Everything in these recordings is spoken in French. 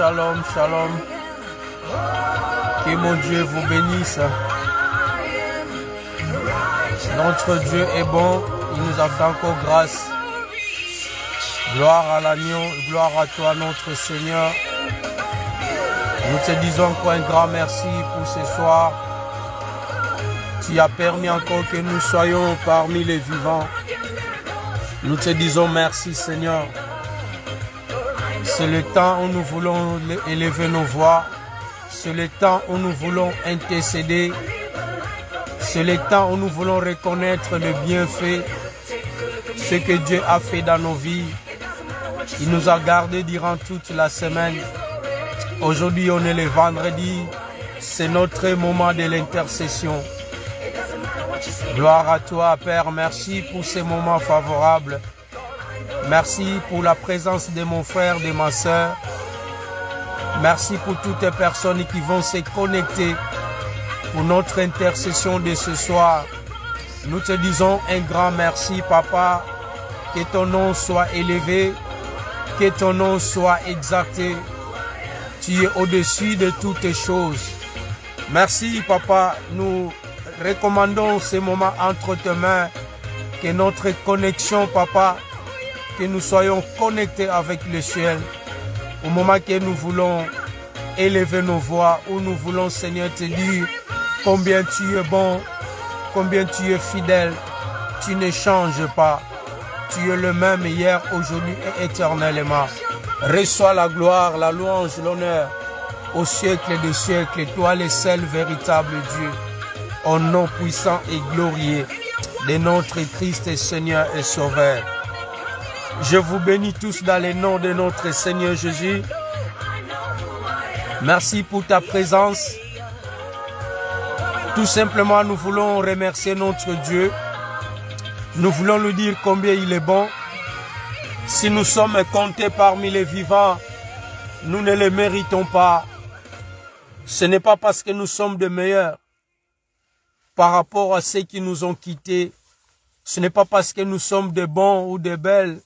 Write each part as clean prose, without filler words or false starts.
shalom, shalom. Que mon Dieu vous bénisse. Notre Dieu est bon, il nous a fait encore grâce. Gloire à l'agneau, gloire à toi notre Seigneur. Nous te disons encore un grand merci pour ce soir. Tu as permis encore que nous soyons parmi les vivants. Nous te disons merci Seigneur. C'est le temps où nous voulons élever nos voix. C'est le temps où nous voulons intercéder. C'est le temps où nous voulons reconnaître le bienfait, ce que Dieu a fait dans nos vies. Il nous a gardés durant toute la semaine. Aujourd'hui, on est le vendredi. C'est notre moment de l'intercession. Gloire à toi, Père. Merci pour ces moments favorables. Merci pour la présence de mon frère, de ma soeur. Merci pour toutes les personnes qui vont se connecter pour notre intercession de ce soir. Nous te disons un grand merci, Papa. Que ton nom soit élevé, que ton nom soit exalté. Tu es au-dessus de toutes choses. Merci, Papa. Nous recommandons ces moments entre tes mains. Que notre connexion, Papa, que nous soyons connectés avec le ciel. Au moment que nous voulons élever nos voix, où nous voulons, Seigneur, te dire combien tu es bon, combien tu es fidèle. Tu ne changes pas. Tu es le même hier, aujourd'hui et éternellement. Reçois la gloire, la louange, l'honneur au siècle des siècles. Toi, le seul véritable Dieu, au nom puissant et glorieux de notre Christ et Seigneur et Sauveur. Je vous bénis tous dans le nom de notre Seigneur Jésus. Merci pour ta présence. Tout simplement, nous voulons remercier notre Dieu. Nous voulons lui dire combien il est bon. Si nous sommes comptés parmi les vivants, nous ne les méritons pas. Ce n'est pas parce que nous sommes de meilleurs par rapport à ceux qui nous ont quittés. Ce n'est pas parce que nous sommes de bons ou de belles.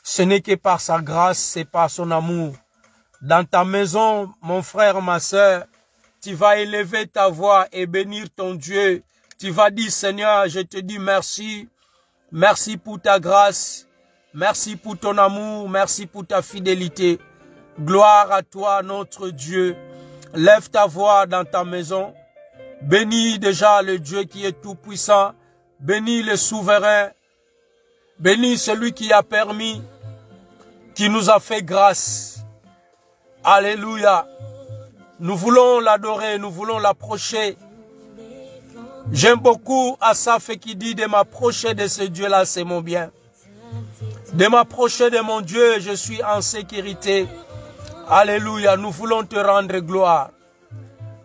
Ce n'est que par sa grâce, c'est par son amour. Dans ta maison, mon frère, ma soeur, tu vas élever ta voix et bénir ton Dieu. Tu vas dire, Seigneur, je te dis merci. Merci pour ta grâce. Merci pour ton amour. Merci pour ta fidélité. Gloire à toi, notre Dieu. Lève ta voix dans ta maison. Bénis déjà le Dieu qui est tout puissant. Bénis le souverain. Bénis celui qui a permis, qui nous a fait grâce. Alléluia. Nous voulons l'adorer, nous voulons l'approcher. J'aime beaucoup Asaph qui dit de m'approcher de ce Dieu-là, c'est mon bien. De m'approcher de mon Dieu, je suis en sécurité. Alléluia. Nous voulons te rendre gloire.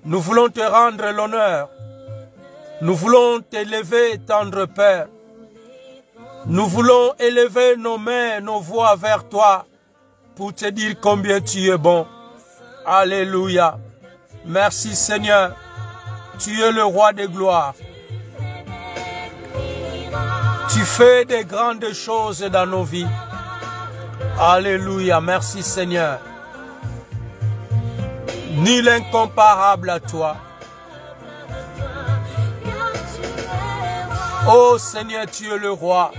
Nous voulons te rendre l'honneur. Nous voulons t'élever, tendre Père. Nous voulons élever nos mains, nos voix vers toi pour te dire combien tu es bon. Alléluia. Merci Seigneur. Tu es le roi de gloire. Tu fais de grandes choses dans nos vies. Alléluia. Merci Seigneur. Nul incomparable à toi. Oh Seigneur, tu es le roi.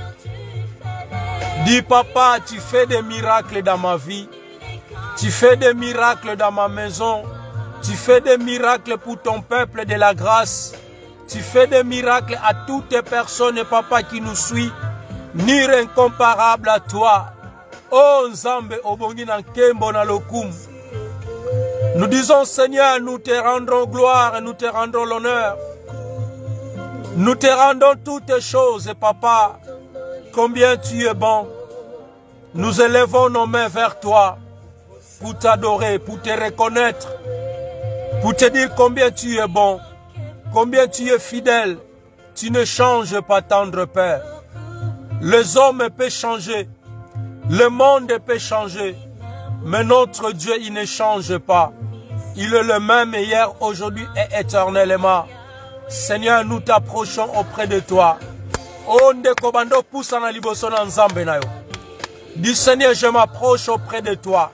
Dis papa, tu fais des miracles dans ma vie. Tu fais des miracles dans ma maison. Tu fais des miracles pour ton peuple de la grâce. Tu fais des miracles à toutes les personnes, papa, qui nous suivent. Ni incomparable à toi. Oh Nzambe, obongi na nkembo na lokum. Nous disons Seigneur, nous te rendrons gloire et nous te rendrons l'honneur. Nous te rendons toutes choses, papa. Combien tu es bon. Nous élevons nos mains vers toi pour t'adorer, pour te reconnaître, pour te dire combien tu es bon, combien tu es fidèle. Tu ne changes pas, tendre Père. Les hommes peuvent changer, le monde peut changer, mais notre Dieu, il ne change pas. Il est le même hier, aujourd'hui et éternellement. Seigneur, nous t'approchons auprès de toi. Oh, ndeko bando poussa na liboso na nzambe na yo. Dis Seigneur, je m'approche auprès de toi.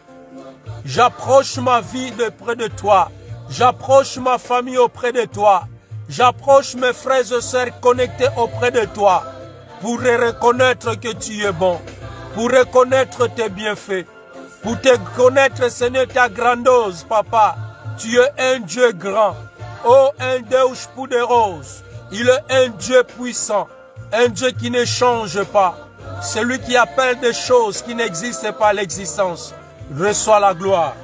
J'approche ma vie de près de toi. J'approche ma famille auprès de toi. J'approche mes frères et sœurs connectés auprès de toi. Pour reconnaître que tu es bon. Pour reconnaître tes bienfaits. Pour te connaître, Seigneur, ta grandiose, Papa. Tu es un Dieu grand. Oh, un Deus poderoso. Il est un Dieu puissant. Un Dieu qui ne change pas. Celui qui appelle des choses qui n'existent pas à l'existence. Reçois la gloire.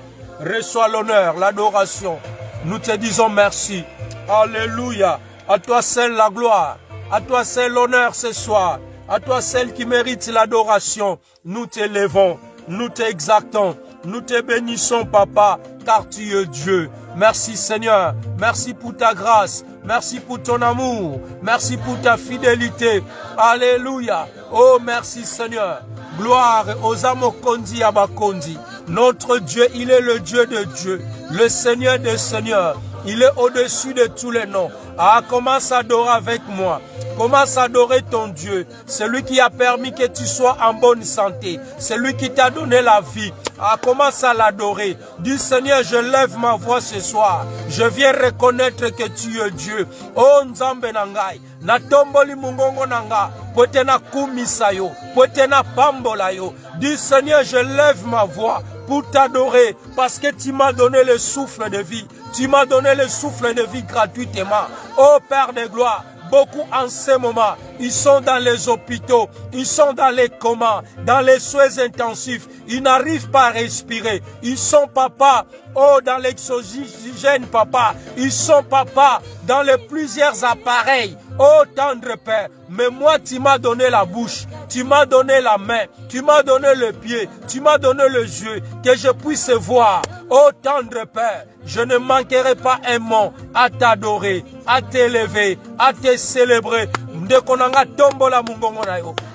Reçois l'honneur, l'adoration. Nous te disons merci. Alléluia. À toi seul la gloire. À toi seul l'honneur ce soir. À toi seul qui mérite l'adoration. Nous t'élevons. Nous t'exaltons. Nous te bénissons, Papa, car tu es Dieu. Merci, Seigneur. Merci pour ta grâce. Merci pour ton amour. Merci pour ta fidélité. Alléluia. Oh, merci, Seigneur. Gloire aux Amokondi Abakondi. Notre Dieu, il est le Dieu de Dieu. Le Seigneur des Seigneurs. Il est au-dessus de tous les noms. Ah, commence à adorer avec moi. Commence à adorer ton Dieu. Celui qui a permis que tu sois en bonne santé. Celui qui t'a donné la vie. Ah, commence à l'adorer. Dis, Seigneur, je lève ma voix ce soir. Je viens reconnaître que tu es Dieu. Oh, Nzambe nangai. Na tomboli mungongo nanga. Pote na kumisa yo. Pote na pambola yo. Dis, Seigneur, je lève ma voix pour t'adorer. Parce que tu m'as donné le souffle de vie. Tu m'as donné le souffle de vie gratuitement. Oh, Père de gloire. Beaucoup en ce moment, ils sont dans les hôpitaux, ils sont dans les comas, dans les soins intensifs. Ils n'arrivent pas à respirer. Ils sont, papa, oh, dans l'exogène, papa. Ils sont, papa, dans les plusieurs appareils. Oh, tendre Père, mais moi, tu m'as donné la bouche, tu m'as donné la main, tu m'as donné le pied, tu m'as donné les yeux, que je puisse voir. Oh, tendre Père, je ne manquerai pas un mot à t'adorer, à t'élever, à te célébrer.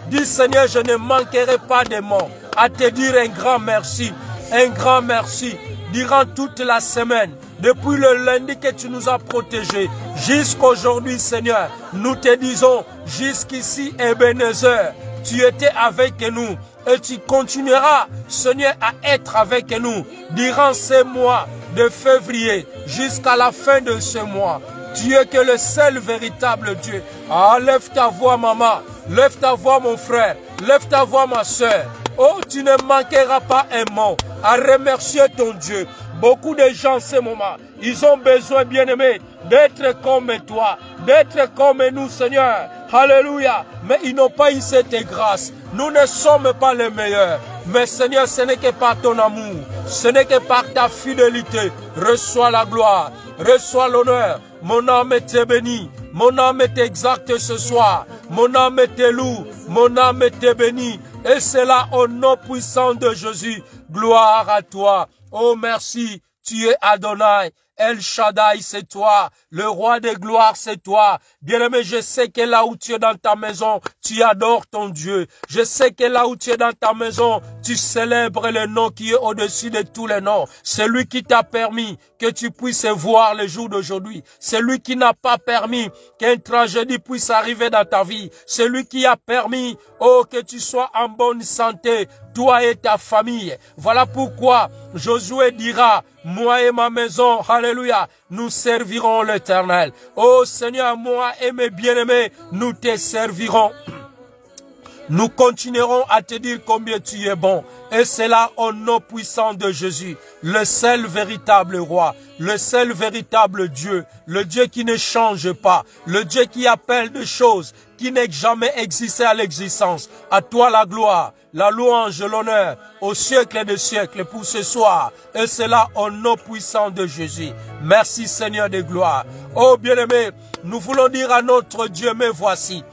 Dis, Seigneur, je ne manquerai pas de mots à te dire un grand merci, durant toute la semaine. Depuis le lundi que tu nous as protégés, jusqu'aujourd'hui, Seigneur, nous te disons, jusqu'ici, Ebenezer, tu étais avec nous et tu continueras, Seigneur, à être avec nous durant ces mois de février jusqu'à la fin de ce mois. Tu es que le seul véritable Dieu. Ah, lève ta voix, maman. Lève ta voix, mon frère. Lève ta voix, ma soeur. Oh, tu ne manqueras pas un mot à remercier ton Dieu. Beaucoup de gens en ce moment, ils ont besoin, bien-aimés, d'être comme toi, d'être comme nous, Seigneur. Alléluia. Mais ils n'ont pas eu cette grâce. Nous ne sommes pas les meilleurs. Mais Seigneur, ce n'est que par ton amour, ce n'est que par ta fidélité. Reçois la gloire, reçois l'honneur. Mon âme te bénit, mon âme t'exalte ce soir. Mon âme te loue, mon âme te bénit. Et c'est là au nom puissant de Jésus. Gloire à toi. Oh merci, tu es Adonai. El Shaddai, c'est toi. Le roi des gloires, c'est toi. Bien-aimé, je sais que là où tu es dans ta maison, tu adores ton Dieu. Je sais que là où tu es dans ta maison, tu célèbres le nom qui est au-dessus de tous les noms. C'est lui qui t'a permis que tu puisses voir le jour d'aujourd'hui. C'est lui qui n'a pas permis qu'une tragédie puisse arriver dans ta vie. C'est lui qui a permis, oh, que tu sois en bonne santé, toi et ta famille. Voilà pourquoi Josué dira, moi et ma maison, alléluia, nous servirons l'Éternel. Oh Seigneur, moi et mes bien-aimés, nous te servirons. Nous continuerons à te dire combien tu es bon. Et c'est là au nom puissant de Jésus, le seul véritable roi, le seul véritable Dieu, le Dieu qui ne change pas, le Dieu qui appelle des choses qui n'ont jamais existé à l'existence. À toi la gloire, la louange, l'honneur, au siècle des siècles pour ce soir. Et c'est là au nom puissant de Jésus. Merci Seigneur de gloire. Oh bien-aimé, nous voulons dire à notre Dieu, mais voici,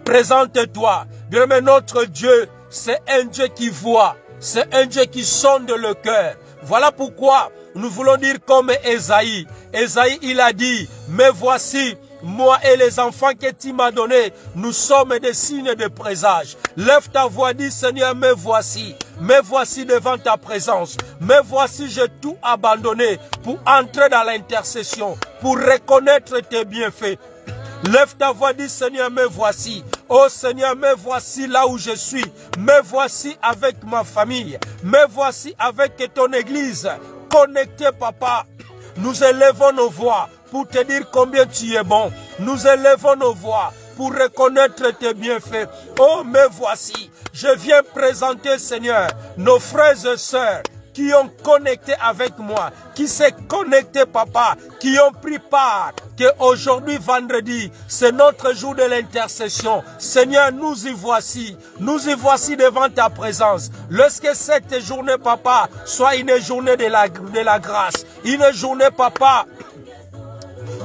présente-toi. Bien-aimé, notre Dieu, c'est un Dieu qui voit. C'est un Dieu qui sonde le cœur. Voilà pourquoi nous voulons dire comme Ésaïe. Ésaïe, il a dit, mais voici, moi et les enfants que tu m'as donnés, nous sommes des signes de présage. Lève ta voix, dis Seigneur, me voici devant ta présence. Me voici, j'ai tout abandonné pour entrer dans l'intercession, pour reconnaître tes bienfaits. Lève ta voix, dis Seigneur, me voici. Oh Seigneur, me voici là où je suis. Me voici avec ma famille. Me voici avec ton église. Connecté, papa. Nous élevons nos voix pour te dire combien tu es bon. Nous élevons nos voix pour reconnaître tes bienfaits. Oh, me voici. Je viens présenter, Seigneur, nos frères et sœurs qui ont connecté avec moi, qui s'est connecté, papa, qui ont pris part, qu'aujourd'hui, vendredi, c'est notre jour de l'intercession. Seigneur, nous y voici devant ta présence. Lorsque cette journée, papa, soit une journée de la grâce, une journée, papa,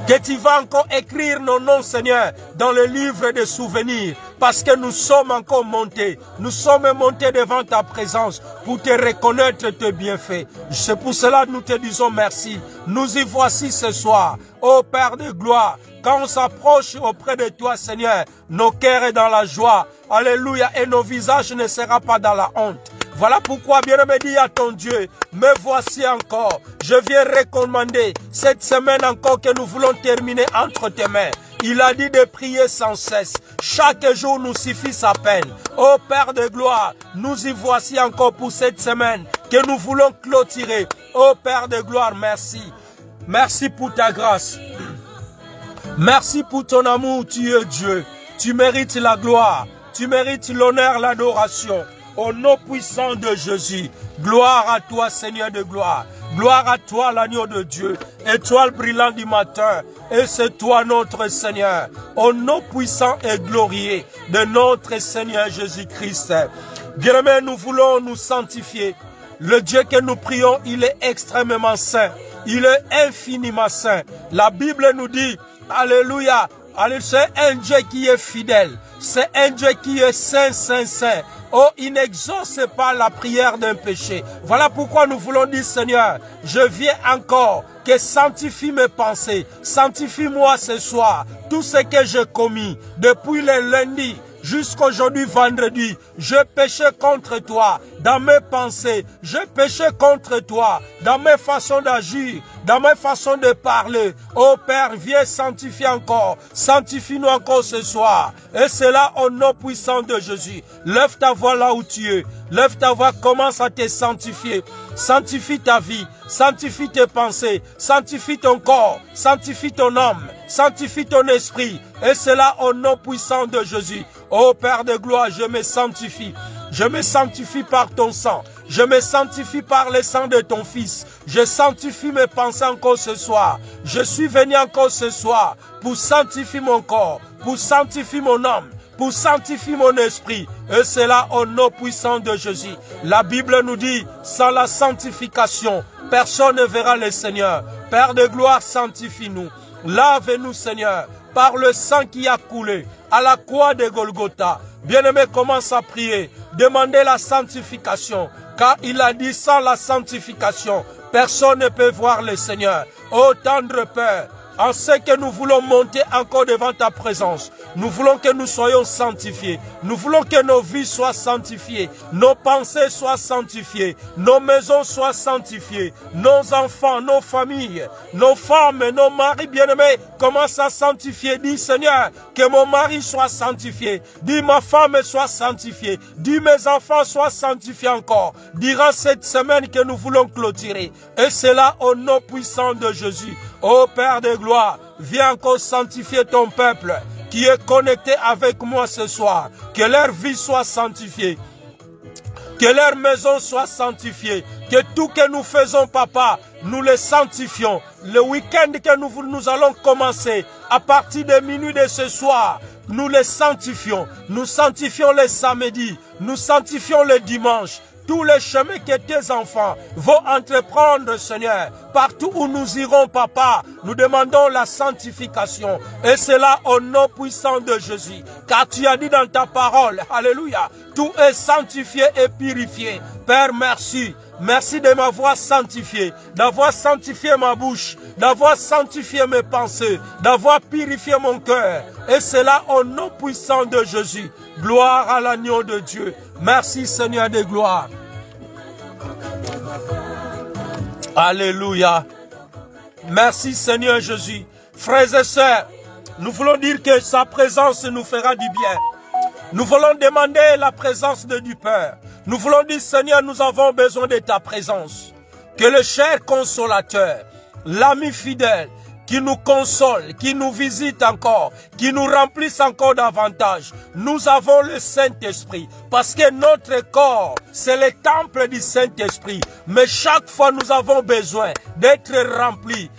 que tu vas encore écrire nos noms, Seigneur, dans le livre des souvenirs, parce que nous sommes encore montés. Nous sommes montés devant ta présence pour te reconnaître tes bienfaits. C'est pour cela que nous te disons merci. Nous y voici ce soir, ô Père de gloire. Quand on s'approche auprès de toi, Seigneur, nos cœurs sont dans la joie. Alléluia. Et nos visages ne seront pas dans la honte. Voilà pourquoi, bien-aimé, dis à ton Dieu, me voici encore. Je viens recommander cette semaine encore que nous voulons terminer entre tes mains. Il a dit de prier sans cesse. Chaque jour nous suffit sa peine. Ô Père de gloire, nous y voici encore pour cette semaine que nous voulons clôturer. Ô Père de gloire, merci. Merci pour ta grâce. Merci pour ton amour, tu es Dieu. Tu mérites la gloire. Tu mérites l'honneur, l'adoration. Au nom puissant de Jésus, gloire à toi, Seigneur de gloire. Gloire à toi, l'agneau de Dieu, étoile brillante du matin. Et c'est toi, notre Seigneur. Au nom puissant et glorieux de notre Seigneur Jésus-Christ. Bien-aimés, nous voulons nous sanctifier. Le Dieu que nous prions, il est extrêmement saint. Il est infiniment saint. La Bible nous dit, alléluia, c'est un Dieu qui est fidèle. C'est un Dieu qui est saint, saint, saint. Oh, il n'exauce pas la prière d'un péché. Voilà pourquoi nous voulons dire, Seigneur, je viens encore, que sanctifie mes pensées. Sanctifie-moi ce soir. Tout ce que j'ai commis depuis le lundi jusqu'aujourd'hui vendredi, je péchais contre toi dans mes pensées, je péchais contre toi dans mes façons d'agir, dans mes façons de parler. Oh Père, viens sanctifier encore, sanctifie-nous encore ce soir. Et c'est là au nom puissant de Jésus. Lève ta voix là où tu es, lève ta voix, commence à te sanctifier. Sanctifie ta vie, sanctifie tes pensées, sanctifie ton corps, sanctifie ton âme, sanctifie ton esprit. Et c'est là au nom puissant de Jésus. Ô Père de gloire, je me sanctifie. Je me sanctifie par ton sang. Je me sanctifie par le sang de ton Fils. Je sanctifie mes pensées encore ce soir. Je suis venu encore ce soir pour sanctifier mon corps, pour sanctifier mon âme, pour sanctifier mon esprit. Et c'est là au nom puissant de Jésus. La Bible nous dit, sans la sanctification, personne ne verra le Seigneur. Père de gloire, sanctifie-nous. Lave-nous, Seigneur, par le sang qui a coulé à la croix de Golgotha. Bien-aimé, commence à prier. Demandez la sanctification. Car il a dit, sans la sanctification, personne ne peut voir le Seigneur. Ô tendre Père, en ce que nous voulons monter encore devant ta présence, nous voulons que nous soyons sanctifiés. Nous voulons que nos vies soient sanctifiées, nos pensées soient sanctifiées, nos maisons soient sanctifiées, nos enfants, nos familles, nos femmes, nos maris bien-aimés commencent à sanctifier. Dis Seigneur, que mon mari soit sanctifié. Dis ma femme soit sanctifiée. Dis mes enfants soient sanctifiés encore. Durant cette semaine que nous voulons clôturer. Et c'est là au nom puissant de Jésus. Ô Père de gloire, viens encore sanctifier ton peuple qui est connecté avec moi ce soir. Que leur vie soit sanctifiée. Que leur maison soit sanctifiée. Que tout que nous faisons, papa, nous le sanctifions. Le week-end que nous allons commencer, à partir de minuit de ce soir, nous les sanctifions. Nous sanctifions les samedis. Nous sanctifions les dimanches. Tous les chemins que tes enfants vont entreprendre, Seigneur, partout où nous irons, papa, nous demandons la sanctification. Et c'est là au nom puissant de Jésus. Car tu as dit dans ta parole, alléluia, tout est sanctifié et purifié. Père, merci. Merci de m'avoir sanctifié, d'avoir sanctifié ma bouche, d'avoir sanctifié mes pensées, d'avoir purifié mon cœur. Et c'est là au nom puissant de Jésus. Gloire à l'agneau de Dieu. Merci Seigneur de gloire. Alléluia. Merci Seigneur Jésus. Frères et sœurs, nous voulons dire que sa présence nous fera du bien. Nous voulons demander la présence du Père. Nous voulons dire, Seigneur, nous avons besoin de ta présence. Que le cher consolateur, l'ami fidèle, qui nous console, qui nous visite encore, qui nous remplisse encore davantage. Nous avons le Saint-Esprit, parce que notre corps, c'est le temple du Saint-Esprit. Mais chaque fois, nous avons besoin d'être remplis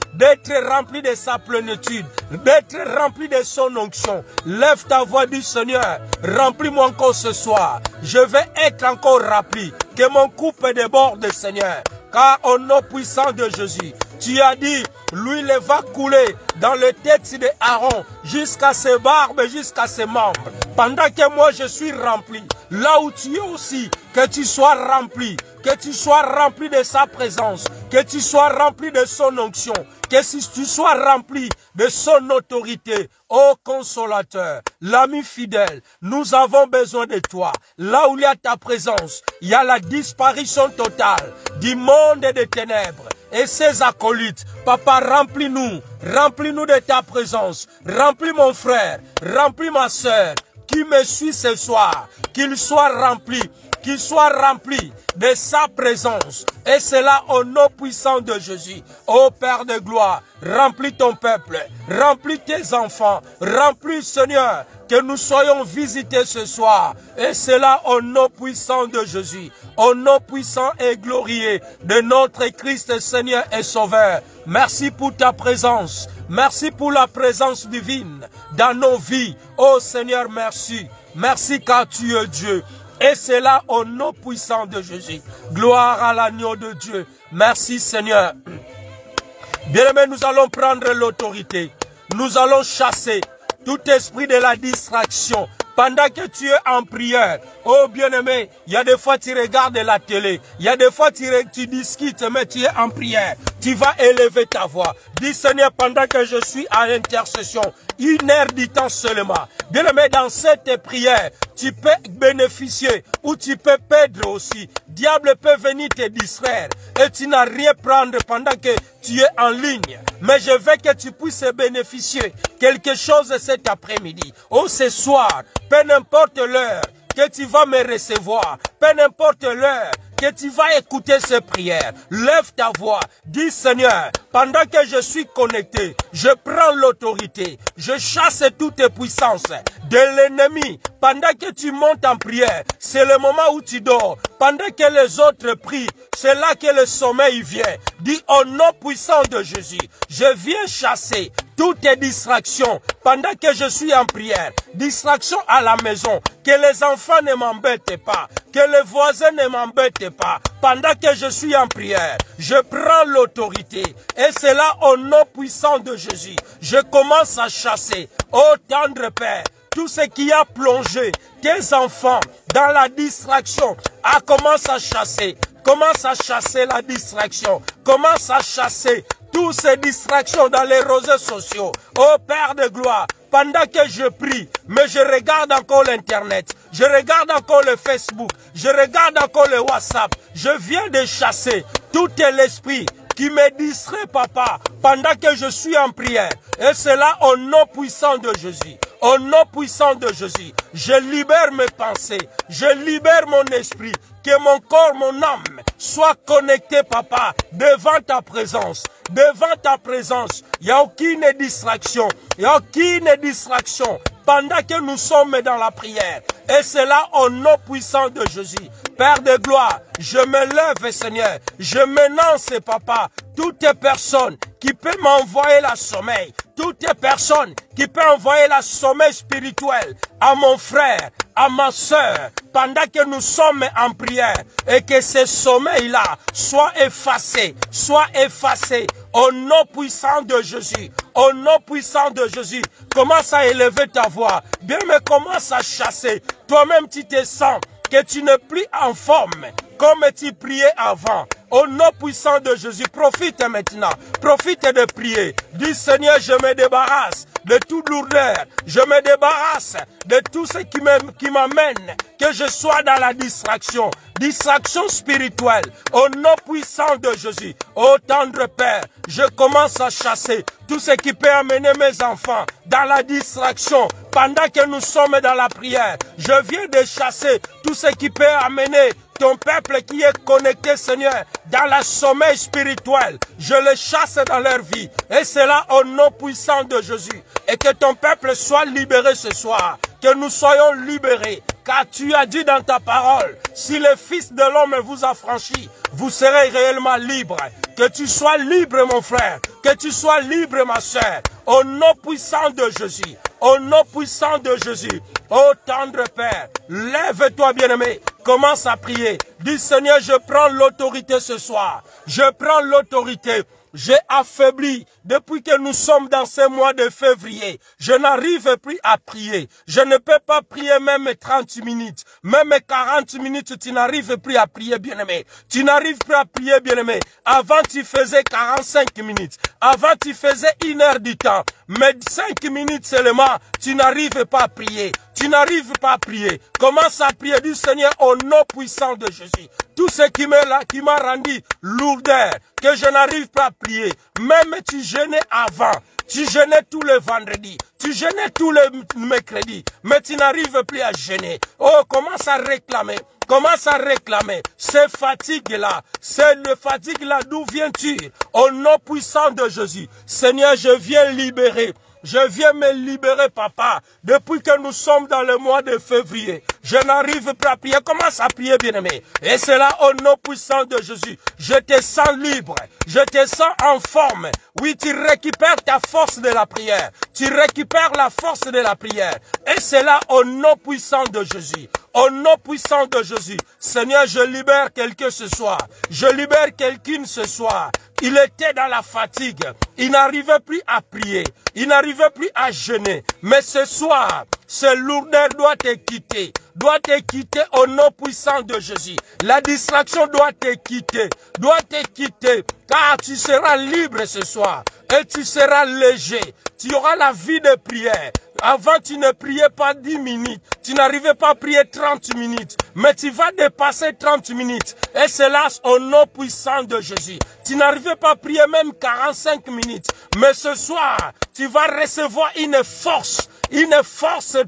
de sa plénitude, d'être remplis de son onction. Lève ta voix du Seigneur, remplis-moi encore ce soir. Je vais être encore rempli, que mon coupe déborde, Seigneur. Car au nom puissant de Jésus, tu as dit, l'huile va couler dans le tête de Aaron, jusqu'à ses barbes, jusqu'à ses membres. Pendant que moi je suis rempli, là où tu es aussi, que tu sois rempli de sa présence, que tu sois rempli de son onction, que tu sois rempli de son autorité. Ô consolateur, l'ami fidèle, nous avons besoin de toi. Là où il y a ta présence, il y a la disparition totale du monde des ténèbres et ses acolytes. Papa, remplis-nous de ta présence. Remplis mon frère, remplis ma soeur, qui me suit ce soir, qu'il soit rempli de sa présence. Et c'est là au nom puissant de Jésus. Ô Père de gloire, remplis ton peuple, remplis tes enfants, remplis Seigneur, que nous soyons visités ce soir. Et c'est là au nom puissant de Jésus, au nom puissant et glorieux de notre Christ Seigneur et Sauveur. Merci pour ta présence. Merci pour la présence divine dans nos vies. Ô Seigneur, merci. Merci car tu es Dieu. Et c'est là au nom puissant de Jésus. Gloire à l'agneau de Dieu. Merci Seigneur. Bien-aimés, nous allons prendre l'autorité. Nous allons chasser tout esprit de la distraction. Pendant que tu es en prière, oh bien-aimé, il y a des fois tu regardes la télé, il y a des fois tu discutes, mais tu es en prière. Tu vas élever ta voix. Dis Seigneur, pendant que je suis à l'intercession, 1 heure du temps seulement. Bien-aimé, dans cette prière, tu peux bénéficier ou tu peux perdre aussi. Diable peut venir te distraire et tu n'as rien prendre pendant que tu es en ligne. Mais je veux que tu puisses bénéficier quelque chose cet après-midi. Oh, ce soir, peu importe l'heure que tu vas me recevoir, peu importe l'heure que tu vas écouter ces prières, lève ta voix, dis Seigneur, pendant que je suis connecté, je prends l'autorité, je chasse toute puissance de l'ennemi. Pendant que tu montes en prière, c'est le moment où tu dors. Pendant que les autres prient, c'est là que le sommeil vient. Dis au nom puissant de Jésus, je viens chasser toutes les distractions pendant que je suis en prière. Distractions à la maison, que les enfants ne m'embêtent pas, que les voisins ne m'embêtent pas. Pendant que je suis en prière, je prends l'autorité. Et c'est là au nom puissant de Jésus, je commence à chasser. Ô tendre Père, tout ce qui a plongé tes enfants dans la distraction, commence à chasser. Commence à chasser la distraction. Commence à chasser toutes ces distractions dans les réseaux sociaux. Ô Père de gloire, pendant que je prie, mais je regarde encore l'Internet, je regarde encore le Facebook, je regarde encore le WhatsApp, je viens de chasser tout l'esprit qui me distrait, papa, pendant que je suis en prière. Et c'est là au nom puissant de Jésus. Au nom puissant de Jésus, je libère mes pensées, je libère mon esprit, que mon corps, mon âme soit connecté, papa, devant ta présence. Devant ta présence, il n'y a aucune distraction, il n'y a aucune distraction pendant que nous sommes dans la prière. Et c'est là au nom puissant de Jésus. Père de gloire, je me lève, Seigneur, je m'énonce, papa, toutes les personnes qui peuvent m'envoyer la sommeil, toutes les personnes qui peuvent envoyer la sommeil spirituel à mon frère, à ma soeur, pendant que nous sommes en prière, et que ce sommeil-là soit effacé, au nom puissant de Jésus, au nom puissant de Jésus. Commence à élever ta voix, bien, mais commence à chasser. Toi-même, tu te sens que tu n'es plus en forme comme tu priais avant. Au nom puissant de Jésus, profite maintenant. Profite de prier. Dis Seigneur, je me débarrasse de toute lourdeur. Je me débarrasse de tout ce qui m'amène, que je sois dans la distraction. Distraction spirituelle. Au nom puissant de Jésus. Ô tendre Père, je commence à chasser tout ce qui peut amener mes enfants dans la distraction. Pendant que nous sommes dans la prière, je viens de chasser tout ce qui peut amener ton peuple qui est connecté, Seigneur, dans le sommeil spirituel. Je le chasse dans leur vie. Et c'est là au nom puissant de Jésus. Et que ton peuple soit libéré ce soir. Que nous soyons libérés. Car tu as dit dans ta parole, si le Fils de l'homme vous affranchit, vous serez réellement libre. Que tu sois libre, mon frère. Que tu sois libre, ma soeur. Au nom puissant de Jésus. Au nom puissant de Jésus. Ô tendre Père, lève-toi, bien-aimé. Commence à prier. Dis, Seigneur, je prends l'autorité ce soir. Je prends l'autorité. J'ai affaibli depuis que nous sommes dans ce mois de février. Je n'arrive plus à prier. Je ne peux pas prier même 30 minutes. Même 40 minutes, tu n'arrives plus à prier, bien-aimé. Tu n'arrives plus à prier, bien-aimé. Avant, tu faisais 45 minutes. Avant, tu faisais 1 heure du temps. Mais 5 minutes seulement, tu n'arrives pas à prier. Tu n'arrives pas à prier. Commence à prier du Seigneur au nom puissant de Jésus. Tout ce qui m'a rendu lourdeur, que je n'arrive pas à prier. Même tu jeûnais avant. Tu jeûnais tous les vendredis. Tu jeûnais tous les mercredis. Mais tu n'arrives plus à jeûner. Oh, commence à réclamer. Commence à réclamer. Ces fatigues-là, d'où viens-tu? Au nom puissant de Jésus. Seigneur, je viens libérer. Je viens me libérer, papa, depuis que nous sommes dans le mois de février. Je n'arrive pas à prier. Commence à prier, bien-aimé. Et c'est là, au nom puissant de Jésus. Je te sens libre. Je te sens en forme. Oui, tu récupères ta force de la prière. Tu récupères la force de la prière. Et c'est là, au nom puissant de Jésus. Au nom puissant de Jésus. Seigneur, je libère quelqu'un ce soir. Je libère quelqu'un ce soir. Il était dans la fatigue. Il n'arrivait plus à prier. Il n'arrivait plus à jeûner. Mais ce soir, ce lourdeur doit te quitter. Doit te quitter au nom puissant de Jésus. La distraction doit te quitter. Doit te quitter. Car tu seras libre ce soir. Et tu seras léger. Tu auras la vie de prière. Avant, tu ne priais pas 10 minutes. Tu n'arrivais pas à prier 30 minutes. Mais tu vas dépasser 30 minutes. Et c'est là au nom puissant de Jésus. Tu n'arrivais pas à prier même 45 minutes. Mais ce soir, tu vas recevoir une force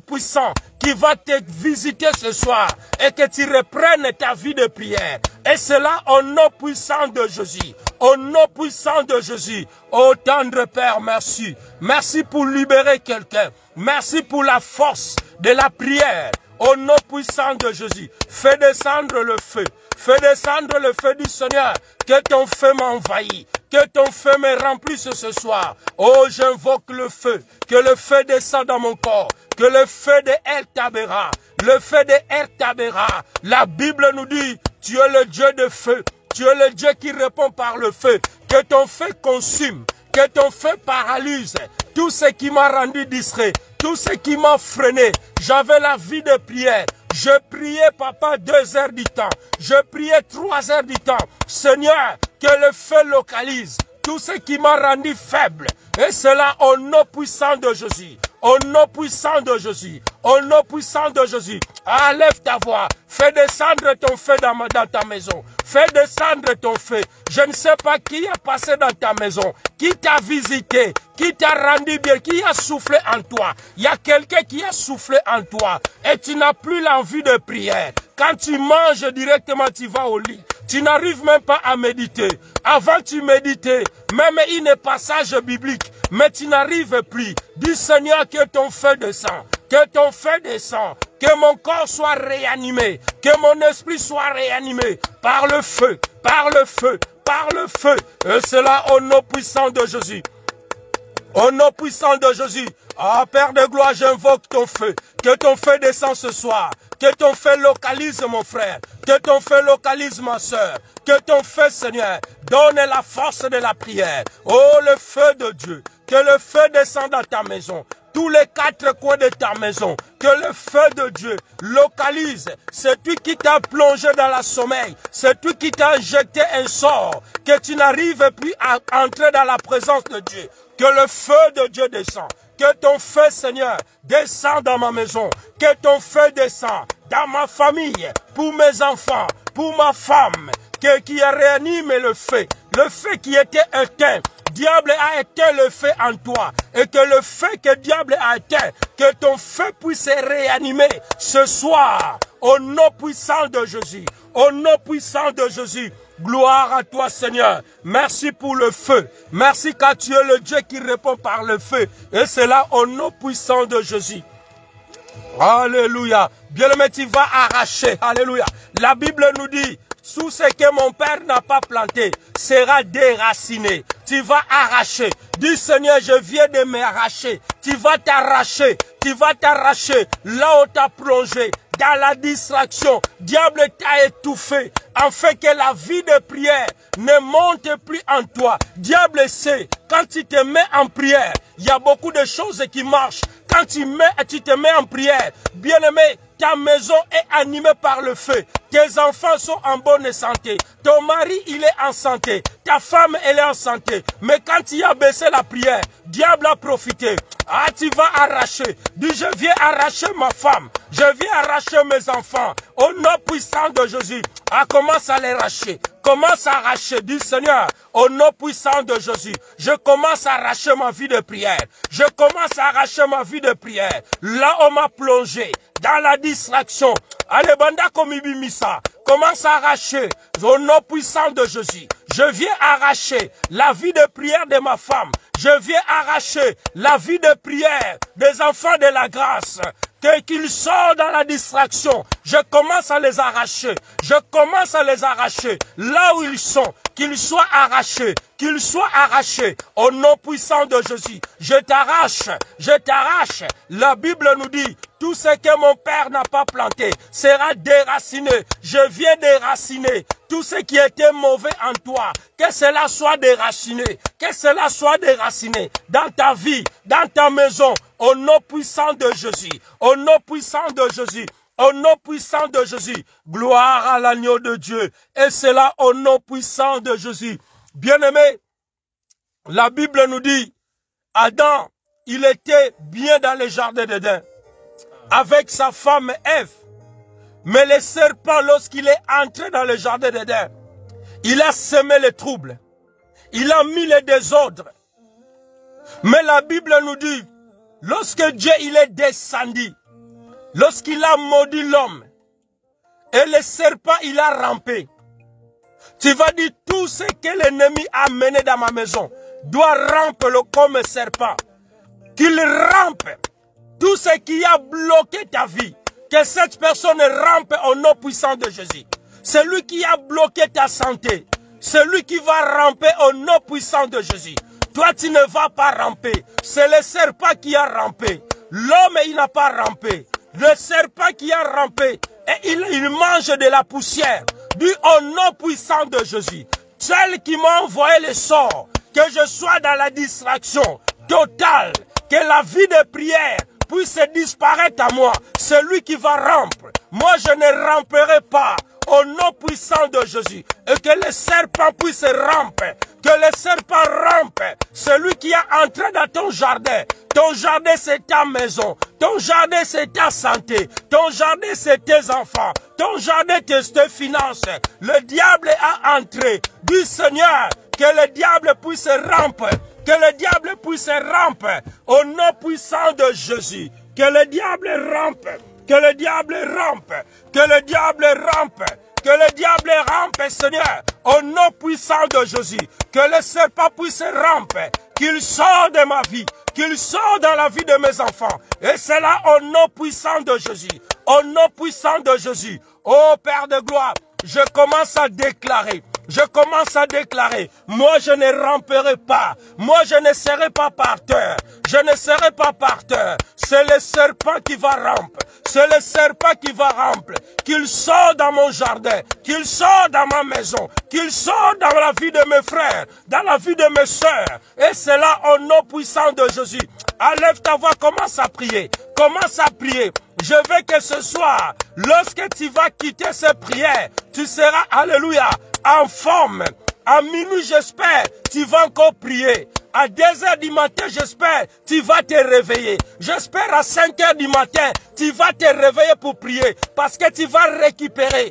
puissante qui va te visiter ce soir. Et que tu reprennes ta vie de prière. Et c'est là au nom puissant de Jésus. Au nom puissant de Jésus. Ô tendre Père, merci. Merci pour libérer quelqu'un. Merci pour la force de la prière. Au nom puissant de Jésus. Fais descendre le feu. Fais descendre le feu du Seigneur. Que ton feu m'envahisse. Que ton feu me remplisse ce soir. Oh, j'invoque le feu. Que le feu descende dans mon corps. Que le feu de El Tabera. Le feu de El Tabera. La Bible nous dit, tu es le Dieu de feu. Tu es le Dieu qui répond par le feu. Que ton feu consume. Que ton feu paralyse tout ce qui m'a rendu distrait, tout ce qui m'a freiné. J'avais la vie de prière. Je priais, papa, 2 heures du temps. Je priais 3 heures du temps. Seigneur, que le feu localise tout ce qui m'a rendu faible. Et cela au nom puissant de Jésus. Au nom puissant de Jésus. Au nom puissant de Jésus. Ah, lève ta voix. Fais descendre ton feu dans ta maison. Fais descendre ton feu. Je ne sais pas qui est passé dans ta maison. Qui t'a visité. Qui t'a rendu bien. Qui a soufflé en toi. Il y a quelqu'un qui a soufflé en toi. Et tu n'as plus l'envie de prière. Quand tu manges directement, tu vas au lit. Tu n'arrives même pas à méditer. Avant, tu méditais. Même un passage biblique. Mais tu n'arrives plus. Dis Seigneur que ton feu descend. Que ton feu descend. Que mon corps soit réanimé. Que mon esprit soit réanimé. Par le feu. Par le feu. Par le feu. Et cela au nom puissant de Jésus. Au nom puissant de Jésus. Ah, Père de gloire, j'invoque ton feu. Que ton feu descende ce soir. Que ton feu localise mon frère. Que ton feu localise ma soeur. Que ton feu, Seigneur, donne la force de la prière. Oh, le feu de Dieu. Que le feu descende dans ta maison. Tous les 4 coins de ta maison. Que le feu de Dieu localise. C'est toi qui t'as plongé dans la sommeil. C'est toi qui t'as injecté un sort. Que tu n'arrives plus à entrer dans la présence de Dieu. Que le feu de Dieu descend. Que ton feu, Seigneur, descend dans ma maison. Que ton feu descend dans ma famille, pour mes enfants, pour ma femme, qui réanime le feu qui était éteint. Diable a éteint le feu en toi. Et que le feu que diable a éteint, que ton feu puisse réanimer ce soir. Au nom puissant de Jésus. Au nom puissant de Jésus. Gloire à toi, Seigneur. Merci pour le feu. Merci car tu es le Dieu qui répond par le feu. Et c'est là au nom puissant de Jésus. Alléluia. Bien-aimé, tu vas arracher. Alléluia. La Bible nous dit, tout ce que mon Père n'a pas planté sera déraciné. Tu vas arracher. Dis Seigneur, je viens de m'arracher. Tu vas t'arracher. Tu vas t'arracher là où tu as plongé. Dans la distraction, diable t'a étouffé, afin que la vie de prière ne monte plus en toi. Diable sait, quand tu te mets en prière, il y a beaucoup de choses qui marchent. Quand tu te mets en prière, bien-aimé, ta maison est animée par le feu. Tes enfants sont en bonne santé. Ton mari, il est en santé. Ta femme, elle est en santé. Mais quand tu as baissé la prière, diable a profité. Ah, tu vas arracher. Dis, je viens arracher ma femme. Je viens arracher mes enfants. Au nom puissant de Jésus. Ah, commence à les arracher. Commence à arracher. Dis, Seigneur, au nom puissant de Jésus, je commence à arracher ma vie de prière. Je commence à arracher ma vie de prière. Là, on m'a plongé dans la distraction. Allez, banda komibimisa. Commence à arracher au nom puissant de Jésus. Je viens arracher la vie de prière de ma femme. Je viens arracher la vie de prière des enfants de la grâce. Qu'ils sortent dans la distraction. Je commence à les arracher. Je commence à les arracher. Là où ils sont, qu'ils soient arrachés. Qu'ils soient arrachés. Au nom puissant de Jésus. Je t'arrache. Je t'arrache. La Bible nous dit, tout ce que mon Père n'a pas planté sera déraciné. Je viens déraciner tout ce qui était mauvais en toi. Que cela soit déraciné. Que cela soit déraciné dans ta vie, dans ta maison. Au nom puissant de Jésus. Au nom puissant de Jésus. Au nom puissant de Jésus. Gloire à l'agneau de Dieu. Et c'est là au nom puissant de Jésus. Bien-aimé, la Bible nous dit, Adam, il était bien dans le jardin d'Éden, avec sa femme Ève. Mais le serpent, lorsqu'il est entré dans le jardin d'Éden, il a semé le trouble. Il a mis le désordre. Mais la Bible nous dit, lorsque Dieu il est descendu, lorsqu'il a maudit l'homme, et le serpent il a rampé, tu vas dire tout ce que l'ennemi a mené dans ma maison doit ramper comme serpent. Qu'il rampe tout ce qui a bloqué ta vie. Que cette personne rampe au nom puissant de Jésus. Celui qui a bloqué ta santé. Celui qui va ramper au nom puissant de Jésus. Toi, tu ne vas pas ramper. C'est le serpent qui a rampé. L'homme, il n'a pas rampé. Le serpent qui a rampé. Et il mange de la poussière. Du au nom puissant de Jésus. Celle qui m'a envoyé le sort. Que je sois dans la distraction totale. Que la vie de prière puisse disparaître à moi. Celui qui va ramper. Moi, je ne ramperai pas. Au nom puissant de Jésus. Et que le serpent puisse ramper. Que le serpent rampe. Celui qui a entré dans ton jardin. Ton jardin, c'est ta maison. Ton jardin, c'est ta santé. Ton jardin, c'est tes enfants. Ton jardin, c'est tes finances. Le diable a entré. Du Seigneur, que le diable puisse ramper. Que le diable puisse ramper. Au nom puissant de Jésus. Que le diable rampe. Que le diable rampe. Que le diable rampe. Que le diable rampe, Seigneur, au nom puissant de Jésus. Que le serpent puisse ramper. Qu'il sorte de ma vie. Qu'il sorte dans la vie de mes enfants. Et c'est là au nom puissant de Jésus. Au nom puissant de Jésus. Ô Père de gloire, je commence à déclarer. Je commence à déclarer, moi je ne ramperai pas, moi je ne serai pas par terre, je ne serai pas par terre, c'est le serpent qui va ramper, c'est le serpent qui va ramper, qu'il sorte dans mon jardin, qu'il sorte dans ma maison, qu'il sorte dans la vie de mes frères, dans la vie de mes soeurs, et c'est là au nom puissant de Jésus. Enlève ta voix, commence à prier, commence à prier. Je veux que ce soir, lorsque tu vas quitter ces prières, tu seras, alléluia, en forme, À minuit, j'espère, tu vas encore prier. À 2 heures du matin, j'espère, tu vas te réveiller. J'espère à 5 heures du matin, tu vas te réveiller pour prier. Parce que tu vas récupérer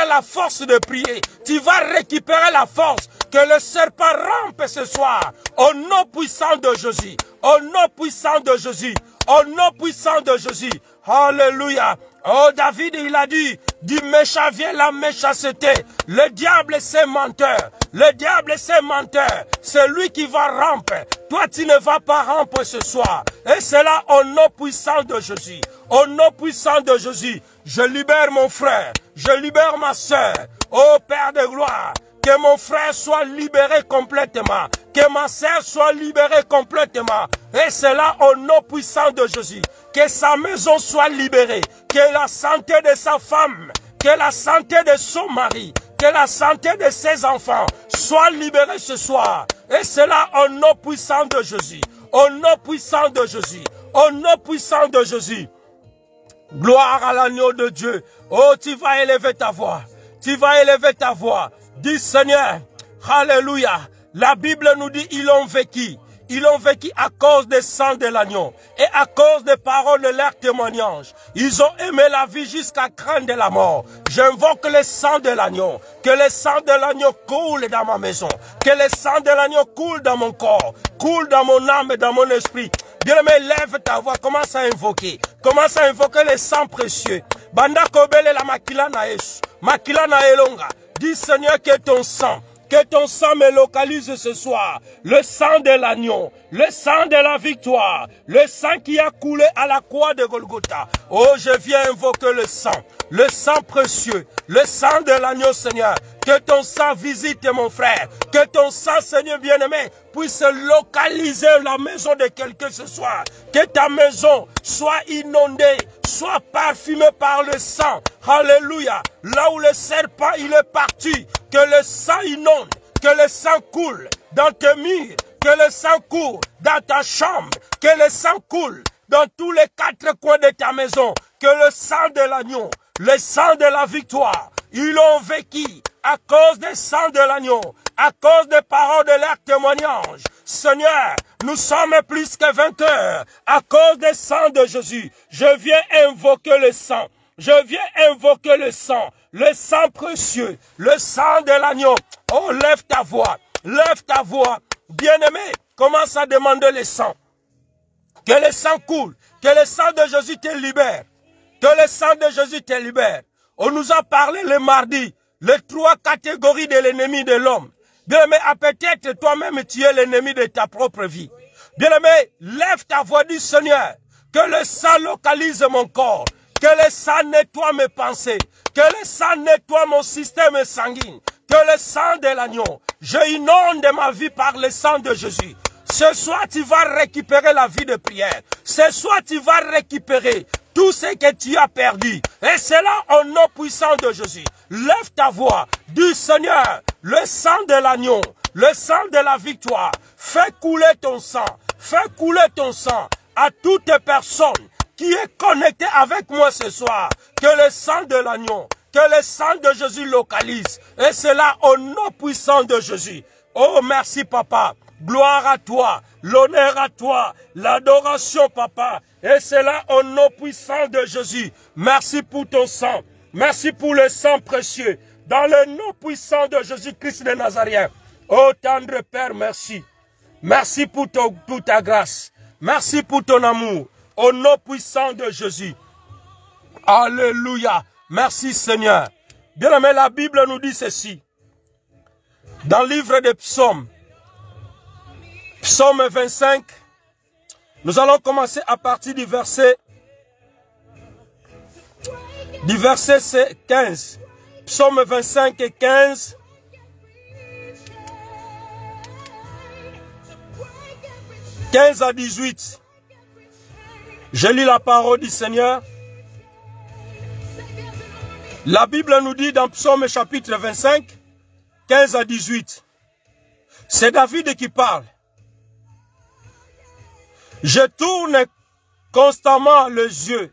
la force de prier. Tu vas récupérer la force que le serpent rampe ce soir. Au nom puissant de Jésus. Au nom puissant de Jésus. Au nom puissant de Jésus. Alléluia. Oh, David, il a dit, du méchant vient la méchanceté. Le diable, c'est menteur. Le diable, c'est menteur. C'est lui qui va ramper. Toi, tu ne vas pas ramper ce soir. Et c'est là, au nom puissant de Jésus. Au nom puissant de Jésus, je libère mon frère. Je libère ma soeur. Oh, Père de gloire. Que mon frère soit libéré complètement. Que ma sœur soit libérée complètement. Et c'est là au nom puissant de Jésus. Que sa maison soit libérée. Que la santé de sa femme, que la santé de son mari, que la santé de ses enfants soit libérée ce soir. Et c'est là au nom puissant de Jésus. Au nom puissant de Jésus. Au nom puissant de Jésus. Gloire à l'agneau de Dieu. Oh, tu vas élever ta voix. Tu vas élever ta voix. Dis Seigneur, alléluia. La Bible nous dit, ils ont vécu. Ils ont vécu à cause des sang de l'agneau et à cause des paroles de leur témoignage. Ils ont aimé la vie jusqu'à craindre la mort. J'invoque le sang de l'agneau. Que le sang de l'agneau coule dans ma maison. Que le sang de l'agneau coule dans mon corps. Coule dans mon âme et dans mon esprit. Bien-aimé, lève ta voix. Commence à invoquer. Commence à invoquer le sang précieux. Banda kobele la makila na Yesu. Makila na elonga. Dis Seigneur que ton sang me localise ce soir. Le sang de l'agneau, le sang de la victoire, le sang qui a coulé à la croix de Golgotha. Oh, je viens invoquer le sang précieux, le sang de l'agneau, Seigneur. Que ton sang visite mon frère. Que ton sang, Seigneur bien-aimé, puisse localiser la maison de quelqu'un ce soir. Que ta maison soit inondée, soit parfumée par le sang. Alléluia. Là où le serpent, il est parti. Que le sang inonde, que le sang coule dans tes murs, que le sang coule dans ta chambre, que le sang coule dans tous les 4 coins de ta maison. Que le sang de l'agneau, le sang de la victoire, ils ont vécu à cause des sang de l'agneau, à cause des paroles de leur témoignage. Seigneur, nous sommes plus que 20 heures à cause des sang de Jésus. Je viens invoquer le sang. Je viens invoquer le sang précieux, le sang de l'agneau. Oh, lève ta voix, bien-aimé, commence à demander le sang. Que le sang coule, que le sang de Jésus te libère, que le sang de Jésus te libère. On nous a parlé le mardi, les 3 catégories de l'ennemi de l'homme. Bien-aimé, peut-être toi-même tu es l'ennemi de ta propre vie. Bien-aimé, lève ta voix, dis Seigneur, que le sang localise mon corps. Que le sang nettoie mes pensées. Que le sang nettoie mon système sanguin. Que le sang de l'agneau. Je inonde ma vie par le sang de Jésus. Ce soir, tu vas récupérer la vie de prière. Ce soir, tu vas récupérer tout ce que tu as perdu. Et c'est là au nom puissant de Jésus. Lève ta voix. Dis Seigneur, le sang de l'agneau, le sang de la victoire. Fais couler ton sang. Fais couler ton sang à toute personne qui est connecté avec moi ce soir, que le sang de l'agneau, que le sang de Jésus localise. Et c'est là au nom puissant de Jésus. Oh, merci papa. Gloire à toi, l'honneur à toi, l'adoration papa. Et c'est là au nom puissant de Jésus. Merci pour ton sang. Merci pour le sang précieux. Dans le nom puissant de Jésus-Christ de Nazareth. Oh, tendre Père, merci. Merci pour ta grâce. Merci pour ton amour. Au nom puissant de Jésus. Alléluia. Merci Seigneur. Bien aimé, la Bible nous dit ceci. Dans le livre des psaumes, psaume 25, nous allons commencer à partir du verset 15. Psaume 25 et 15. « 15 à 18. Je lis la parole du Seigneur. La Bible nous dit dans Psaume chapitre 25, 15 à 18. C'est David qui parle. Je tourne constamment les yeux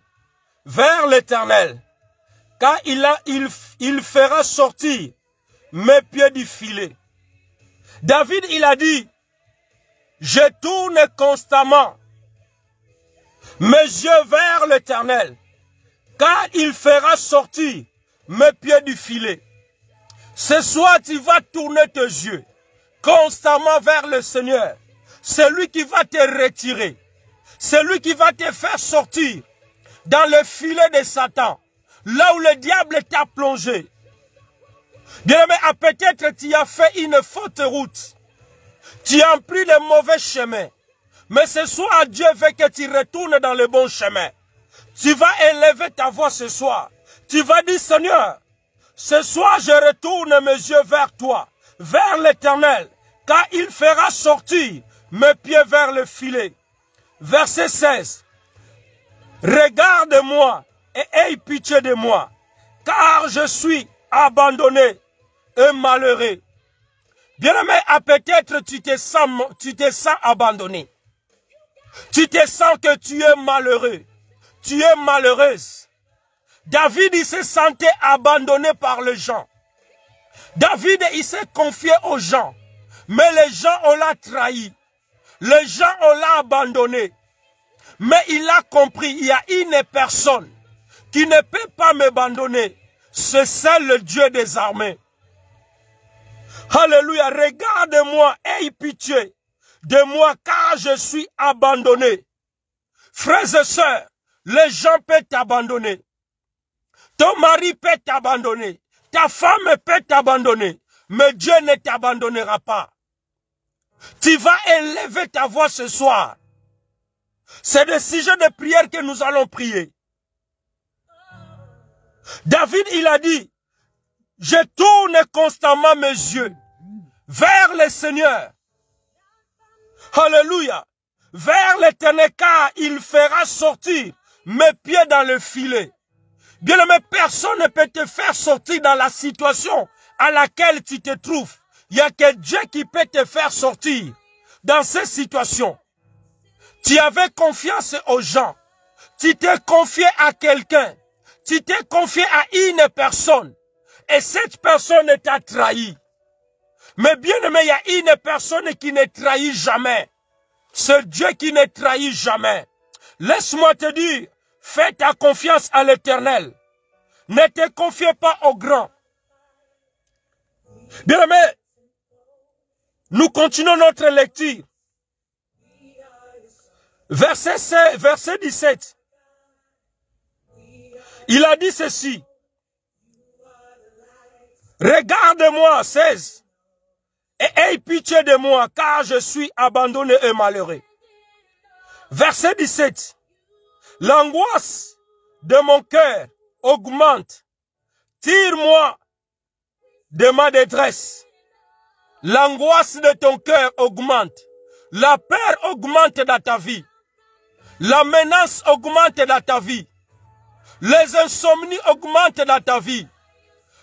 vers l'Éternel, car il fera sortir mes pieds du filet. David, il a dit, je tourne constamment mes yeux vers l'Éternel, car il fera sortir mes pieds du filet. Ce soir, tu vas tourner tes yeux constamment vers le Seigneur. C'est lui qui va te retirer. C'est lui qui va te faire sortir dans le filet de Satan, là où le diable t'a plongé. Bien-aimé, peut-être tu as fait une faute route. Tu as pris le mauvais chemin. Mais ce soir, Dieu veut que tu retournes dans le bon chemin. Tu vas élever ta voix ce soir. Tu vas dire, Seigneur, ce soir, je retourne mes yeux vers toi, vers l'Éternel, car il fera sortir mes pieds vers le filet. Verset 16. Regarde-moi et aie pitié de moi, car je suis abandonné et malheureux. Bien-aimé, peut-être tu te sens abandonné. Tu te sens que tu es malheureux. Tu es malheureuse. David, il se sentait abandonné par les gens. David, il s'est confié aux gens. Mais les gens, on l'a trahi. Les gens, on l'a abandonné. Mais il a compris, il y a une personne qui ne peut pas m'abandonner. C'est celle le Dieu des armées. Alléluia, regarde-moi, aie pitié de moi, car je suis abandonné. Frères et sœurs, les gens peuvent t'abandonner. Ton mari peut t'abandonner. Ta femme peut t'abandonner. Mais Dieu ne t'abandonnera pas. Tu vas élever ta voix ce soir. C'est le sujet de prière que nous allons prier. David, il a dit, je tourne constamment mes yeux vers le Seigneur. Alléluia. Vers l'Éternel, car il fera sortir mes pieds dans le filet. Bien-aimé, personne ne peut te faire sortir dans la situation à laquelle tu te trouves. Il n'y a que Dieu qui peut te faire sortir dans cette situation. Tu avais confiance aux gens. Tu t'es confié à quelqu'un. Tu t'es confié à une personne. Et cette personne t'a trahi. Mais bien aimé, il y a une personne qui ne trahit jamais. C'est Dieu qui ne trahit jamais. Laisse-moi te dire, fais ta confiance à l'Éternel. Ne te confie pas aux grands. Bien aimé, nous continuons notre lecture. Verset 17. Il a dit ceci. Regarde-moi, 16. Et aie pitié de moi, car je suis abandonné et malheureux. Verset 17. L'angoisse de mon cœur augmente. Tire-moi de ma détresse. L'angoisse de ton cœur augmente. La peur augmente dans ta vie. La menace augmente dans ta vie. Les insomnies augmentent dans ta vie.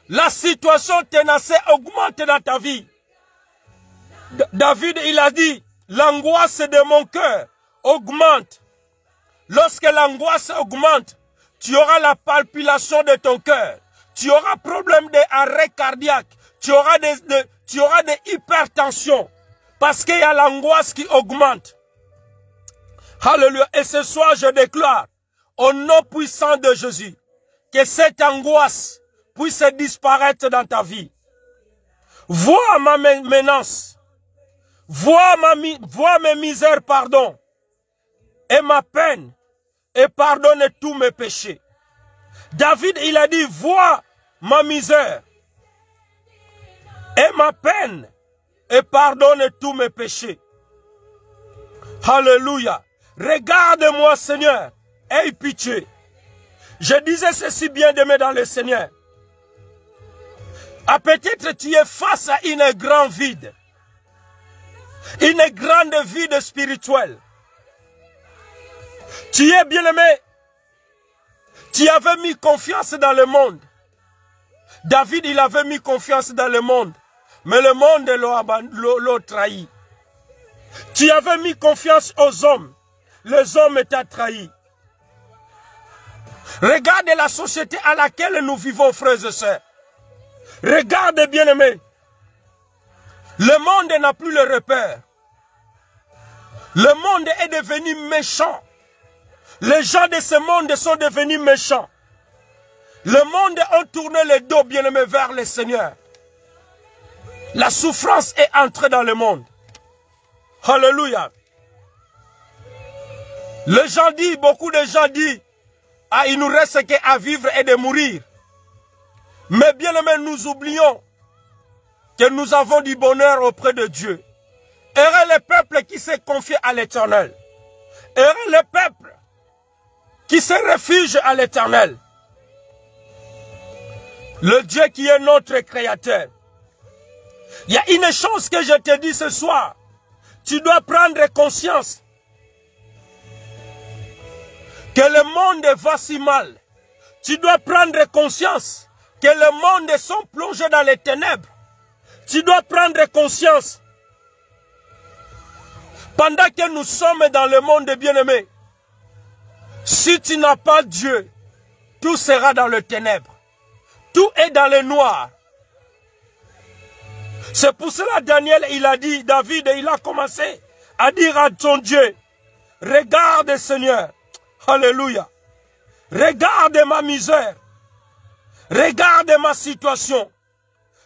La situation ténacée augmente dans ta vie. David, il a dit, l'angoisse de mon cœur augmente. Lorsque l'angoisse augmente, tu auras la palpitation de ton cœur. Tu auras problème d'arrêt cardiaque. Tu auras des hypertensions. Parce qu'il y a l'angoisse qui augmente. Alléluia. Et ce soir, je déclare, au nom puissant de Jésus, que cette angoisse puisse disparaître dans ta vie. Vois ma menace. Vois mes misères, pardon. Et ma peine. Et pardonne tous mes péchés. David, il a dit, vois ma misère. Et ma peine. Et pardonne tous mes péchés. Alléluia. Regarde-moi, Seigneur. Aie pitié. Je disais ceci bien-aimé dans le Seigneur. Peut-être tu es face à une grande vide. Une grande vide spirituelle. Tu es bien-aimé. Tu avais mis confiance dans le monde. David, il avait mis confiance dans le monde. Mais le monde l'a trahi. Tu avais mis confiance aux hommes. Les hommes t'ont trahi. Regarde la société à laquelle nous vivons, frères et sœurs. Regarde, bien-aimé. Le monde n'a plus le repère. Le monde est devenu méchant. Les gens de ce monde sont devenus méchants. Le monde a tourné le dos, bien-aimé, vers le Seigneur. La souffrance est entrée dans le monde. Alléluia. Les gens disent, beaucoup de gens disent, ah, il nous reste qu'à vivre et de mourir. Mais bien-aimé, nous oublions que nous avons du bonheur auprès de Dieu. Heureux le peuple qui s'est confié à l'Éternel. Heureux le peuple qui se réfugie à l'Éternel. Le Dieu qui est notre Créateur. Il y a une chose que je te dis ce soir. Tu dois prendre conscience que le monde va si mal. Tu dois prendre conscience que le monde est plongé dans les ténèbres. Tu dois prendre conscience. Pendant que nous sommes dans le monde bien-aimé, si tu n'as pas Dieu, tout sera dans le ténèbre. Tout est dans le noir. C'est pour cela Daniel, il a dit, David, il a commencé à dire à ton Dieu, regarde Seigneur, alléluia, regarde ma misère, regarde ma situation,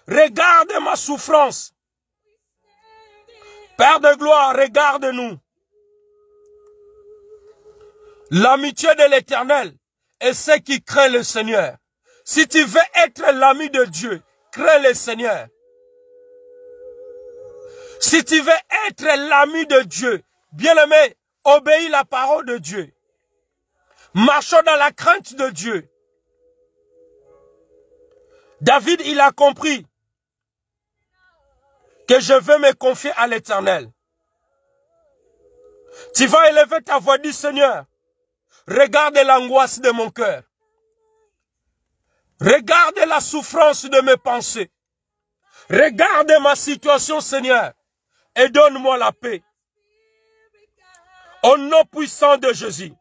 regarde ma souffrance. Père de gloire, regarde-nous. L'amitié de l'Éternel est ce qui craint le Seigneur. Si tu veux être l'ami de Dieu, crains le Seigneur. Si tu veux être l'ami de Dieu, bien-aimé, obéis la parole de Dieu. Marchons dans la crainte de Dieu. David, il a compris que je veux me confier à l'Éternel. Tu vas élever ta voix, dis Seigneur, regarde l'angoisse de mon cœur. Regarde la souffrance de mes pensées. Regarde ma situation, Seigneur, et donne-moi la paix. Au nom puissant de Jésus.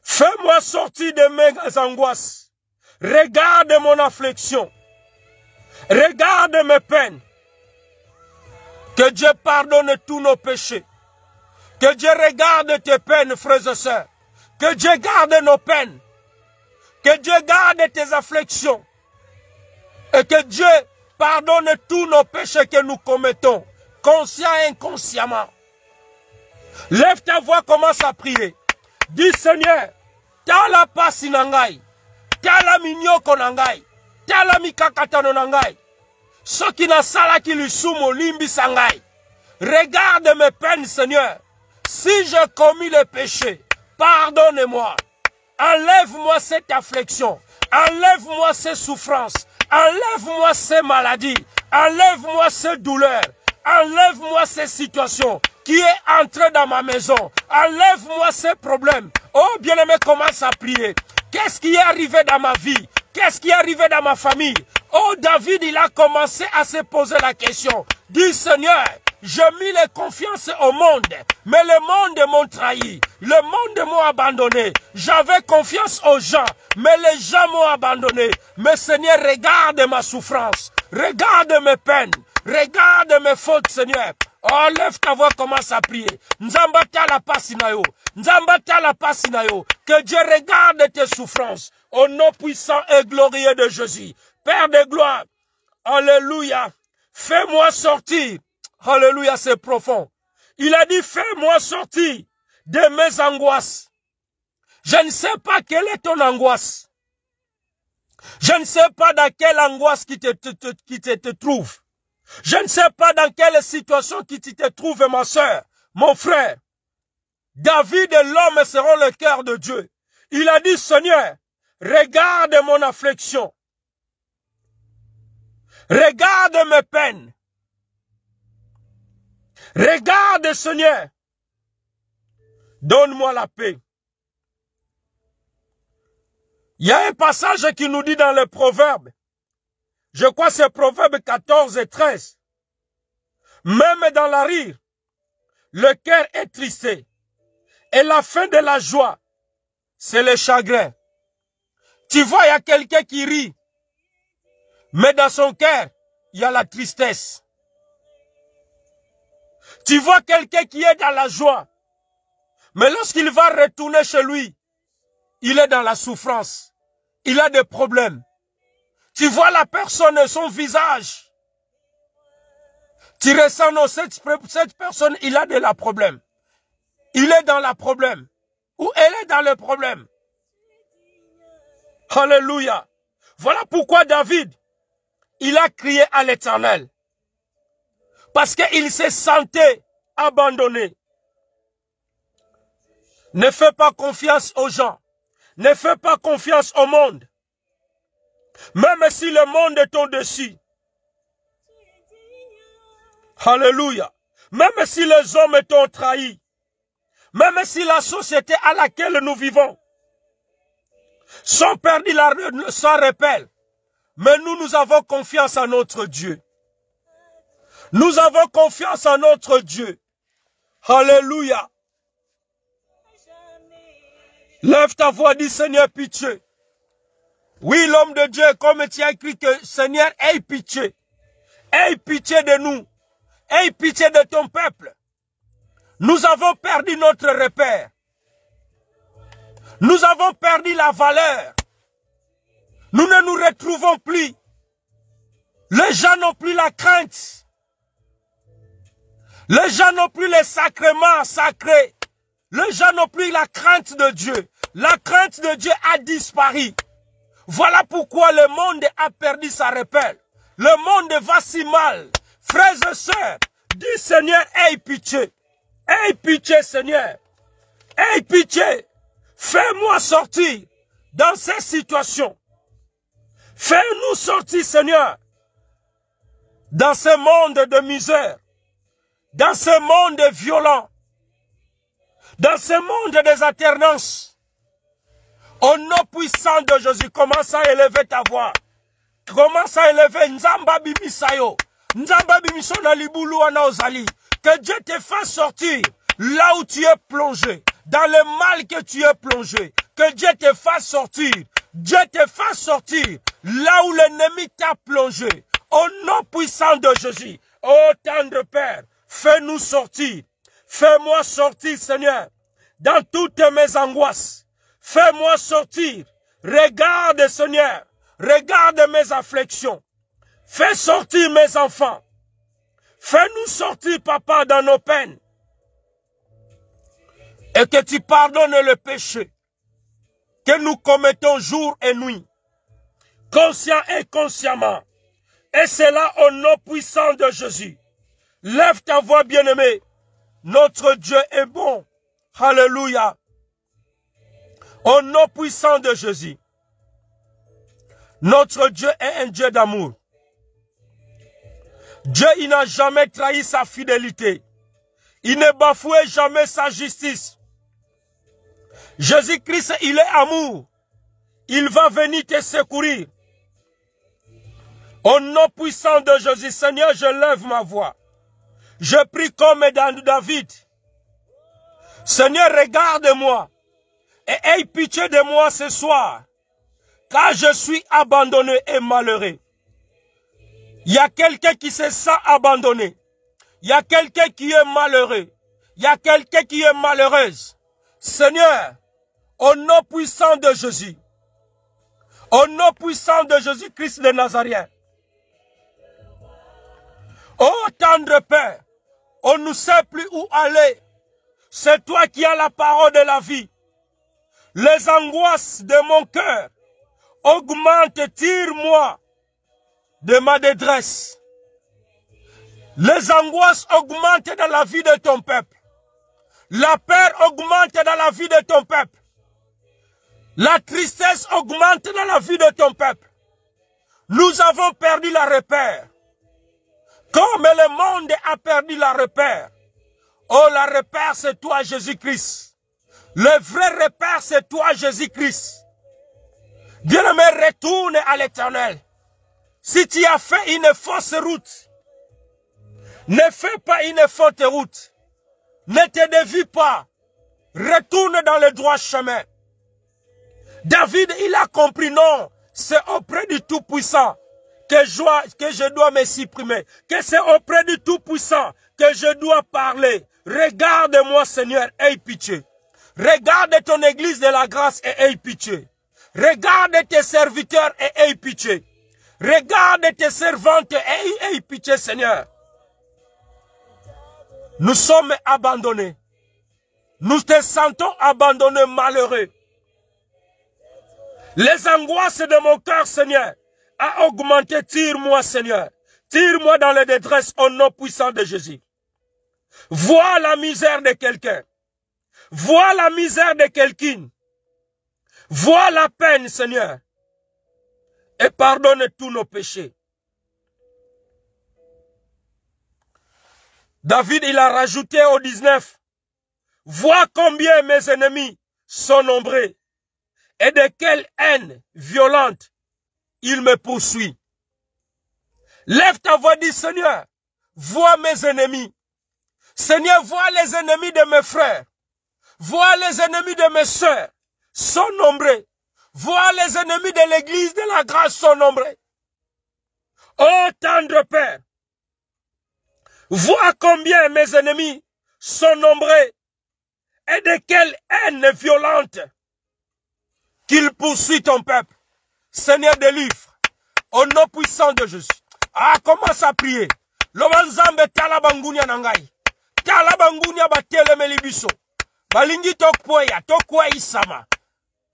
Fais-moi sortir de mes angoisses. Regarde mon affliction. Regarde mes peines. Que Dieu pardonne tous nos péchés. Que Dieu regarde tes peines, frères et sœurs. Que Dieu garde nos peines. Que Dieu garde tes afflictions. Et que Dieu pardonne tous nos péchés que nous commettons, conscients et inconsciemment. Lève ta voix, commence à prier. Dis Seigneur, tala pasi nangai, tala minyoko nangai, tala mikakatano nangai. Ce qui n'a sala qui lui sumo limbi sangai. Regarde mes peines, Seigneur. Si j'ai commis le péché, pardonne-moi. Enlève-moi cette affliction. Enlève-moi ces souffrances. Enlève-moi ces maladies. Enlève-moi ces douleurs. Enlève-moi ces situations qui est entrée dans ma maison. Enlève-moi ces problèmes. Oh, bien-aimé, commence à prier. Qu'est-ce qui est arrivé dans ma vie? Qu'est-ce qui est arrivé dans ma famille? Oh, David, il a commencé à se poser la question. Dis, Seigneur, j'ai mis la confiance au monde, mais le monde m'a trahi. Le monde m'a abandonné. J'avais confiance aux gens, mais les gens m'ont abandonné. Mais Seigneur, regarde ma souffrance. Regarde mes peines. Regarde mes fautes, Seigneur. Oh, lève ta voix, commence à prier. Nzambata la pasinayo. Nzambata la pasinayo. Que Dieu regarde tes souffrances. Au nom puissant et glorieux de Jésus. Père de gloire. Alléluia. Fais-moi sortir. Alléluia, c'est profond. Il a dit, fais-moi sortir de mes angoisses. Je ne sais pas quelle est ton angoisse. Je ne sais pas dans quelle angoisse qui te trouve. Je ne sais pas dans quelle situation qui te trouve, ma soeur, mon frère. David et l'homme seront le cœur de Dieu. Il a dit, Seigneur, regarde mon affliction. Regarde mes peines. Regarde, Seigneur. Donne-moi la paix. Il y a un passage qui nous dit dans les Proverbes. Je crois que c'est Proverbes 14 et 13. Même dans la rire, le cœur est tristé. Et la fin de la joie, c'est le chagrin. Tu vois, il y a quelqu'un qui rit. Mais dans son cœur, il y a la tristesse. Tu vois quelqu'un qui est dans la joie. Mais lorsqu'il va retourner chez lui, il est dans la souffrance. Il a des problèmes. Tu vois la personne et son visage. Tu ressens, non, cette personne, il a de la problème. Il est dans la problème. Ou elle est dans le problème. Alléluia. Voilà pourquoi David, il a crié à l'Éternel. Parce qu'il se sentait abandonné. Ne fais pas confiance aux gens. Ne fais pas confiance au monde. Même si le monde est au-dessus. Alléluia. Même si les hommes t'ont trahi. Même si la société à laquelle nous vivons sont perdus sans repère. Mais nous avons confiance en notre Dieu. Nous avons confiance en notre Dieu. Alléluia. Lève ta voix, dis Seigneur, pitié. Oui, l'homme de Dieu, comme tu as écrit que Seigneur, aie pitié. Aie pitié de nous. Aie pitié de ton peuple. Nous avons perdu notre repère. Nous avons perdu la valeur. Nous ne nous retrouvons plus. Les gens n'ont plus la crainte. Les gens n'ont plus les sacrements sacrés. Les gens n'ont plus la crainte de Dieu. La crainte de Dieu a disparu. Voilà pourquoi le monde a perdu sa repère. Le monde va si mal. Frères et sœurs, dis Seigneur, aie pitié. Aie pitié, Seigneur. Aie pitié. Fais-moi sortir dans ces situations. Fais-nous sortir, Seigneur, dans ce monde de misère, dans ce monde violent, dans ce monde des alternances. Au nom puissant de Jésus, commence à élever ta voix. Commence à élever Nzamba Bimisayo. Nzamba Bimisona Libulu Anaozali. Que Dieu te fasse sortir là où tu es plongé. Dans le mal que tu es plongé. Que Dieu te fasse sortir. Dieu te fasse sortir là où l'ennemi t'a plongé. Au nom puissant de Jésus. Ô tendre Père, fais-nous sortir. Fais-moi sortir, Seigneur, dans toutes mes angoisses. Fais-moi sortir. Regarde, Seigneur. Regarde mes afflictions. Fais sortir mes enfants. Fais-nous sortir, Papa, dans nos peines. Et que tu pardonnes le péché que nous commettons jour et nuit, conscient et consciemment. Et c'est là au nom puissant de Jésus. Lève ta voix, bien-aimé. Notre Dieu est bon. Alléluia. Au nom puissant de Jésus. Notre Dieu est un Dieu d'amour. Dieu, il n'a jamais trahi sa fidélité. Il ne bafouait jamais sa justice. Jésus-Christ, il est amour. Il va venir te secourir. Au nom puissant de Jésus, Seigneur, je lève ma voix. Je prie comme dans David. Seigneur, regarde-moi et aie pitié de moi ce soir, car je suis abandonné et malheureux. Il y a quelqu'un qui se sent abandonné. Il y a quelqu'un qui est malheureux. Il y a quelqu'un qui est malheureuse. Seigneur, au nom puissant de Jésus, au nom puissant de Jésus-Christ de Nazareth, ô tendre Père, on ne sait plus où aller. C'est toi qui as la parole de la vie. Les angoisses de mon cœur augmentent, tire-moi de ma détresse. Les angoisses augmentent dans la vie de ton peuple. La peur augmente dans la vie de ton peuple. La tristesse augmente dans la vie de ton peuple. Nous avons perdu la repère. Comme le monde a perdu la repère. Oh, la repère, c'est toi, Jésus-Christ. Le vrai repère, c'est toi, Jésus-Christ. Bien-aimé, retourne à l'Éternel. Si tu as fait une fausse route, ne fais pas une faute route. Ne te dévie pas. Retourne dans le droit chemin. David, il a compris, non, c'est auprès du Tout-Puissant que je dois me supprimer, que c'est auprès du Tout-Puissant que je dois parler. Regarde-moi, Seigneur, aie pitié. Regarde ton église de la grâce et aie pitié. Regarde tes serviteurs et aie pitié. Regarde tes servantes et aie pitié, Seigneur. Nous sommes abandonnés. Nous te sentons abandonnés, malheureux. Les angoisses de mon cœur, Seigneur, a augmenté. Tire-moi, Seigneur. Tire-moi dans la détresse au nom puissant de Jésus. Vois la misère de quelqu'un. Vois la misère de quelqu'un. Vois la peine, Seigneur. Et pardonne tous nos péchés. David, il a rajouté au 19. Vois combien mes ennemis sont nombreux. Et de quelle haine violente il me poursuit. Lève ta voix, dis Seigneur, vois mes ennemis. Seigneur, vois les ennemis de mes frères. Vois les ennemis de mes sœurs. Sont nombreux. Vois les ennemis de l'église de la grâce sont nombreux. Ô tendre Père, vois combien mes ennemis sont nombreux. Et de quelle haine violente qu'il poursuit ton peuple. Seigneur, délivre. Au nom puissant de Jésus. Ah, commence à prier. Lobanzambe talabangunia nangai. Talabangunia batele melibiso. Balingi tokpoya, tokwa isama.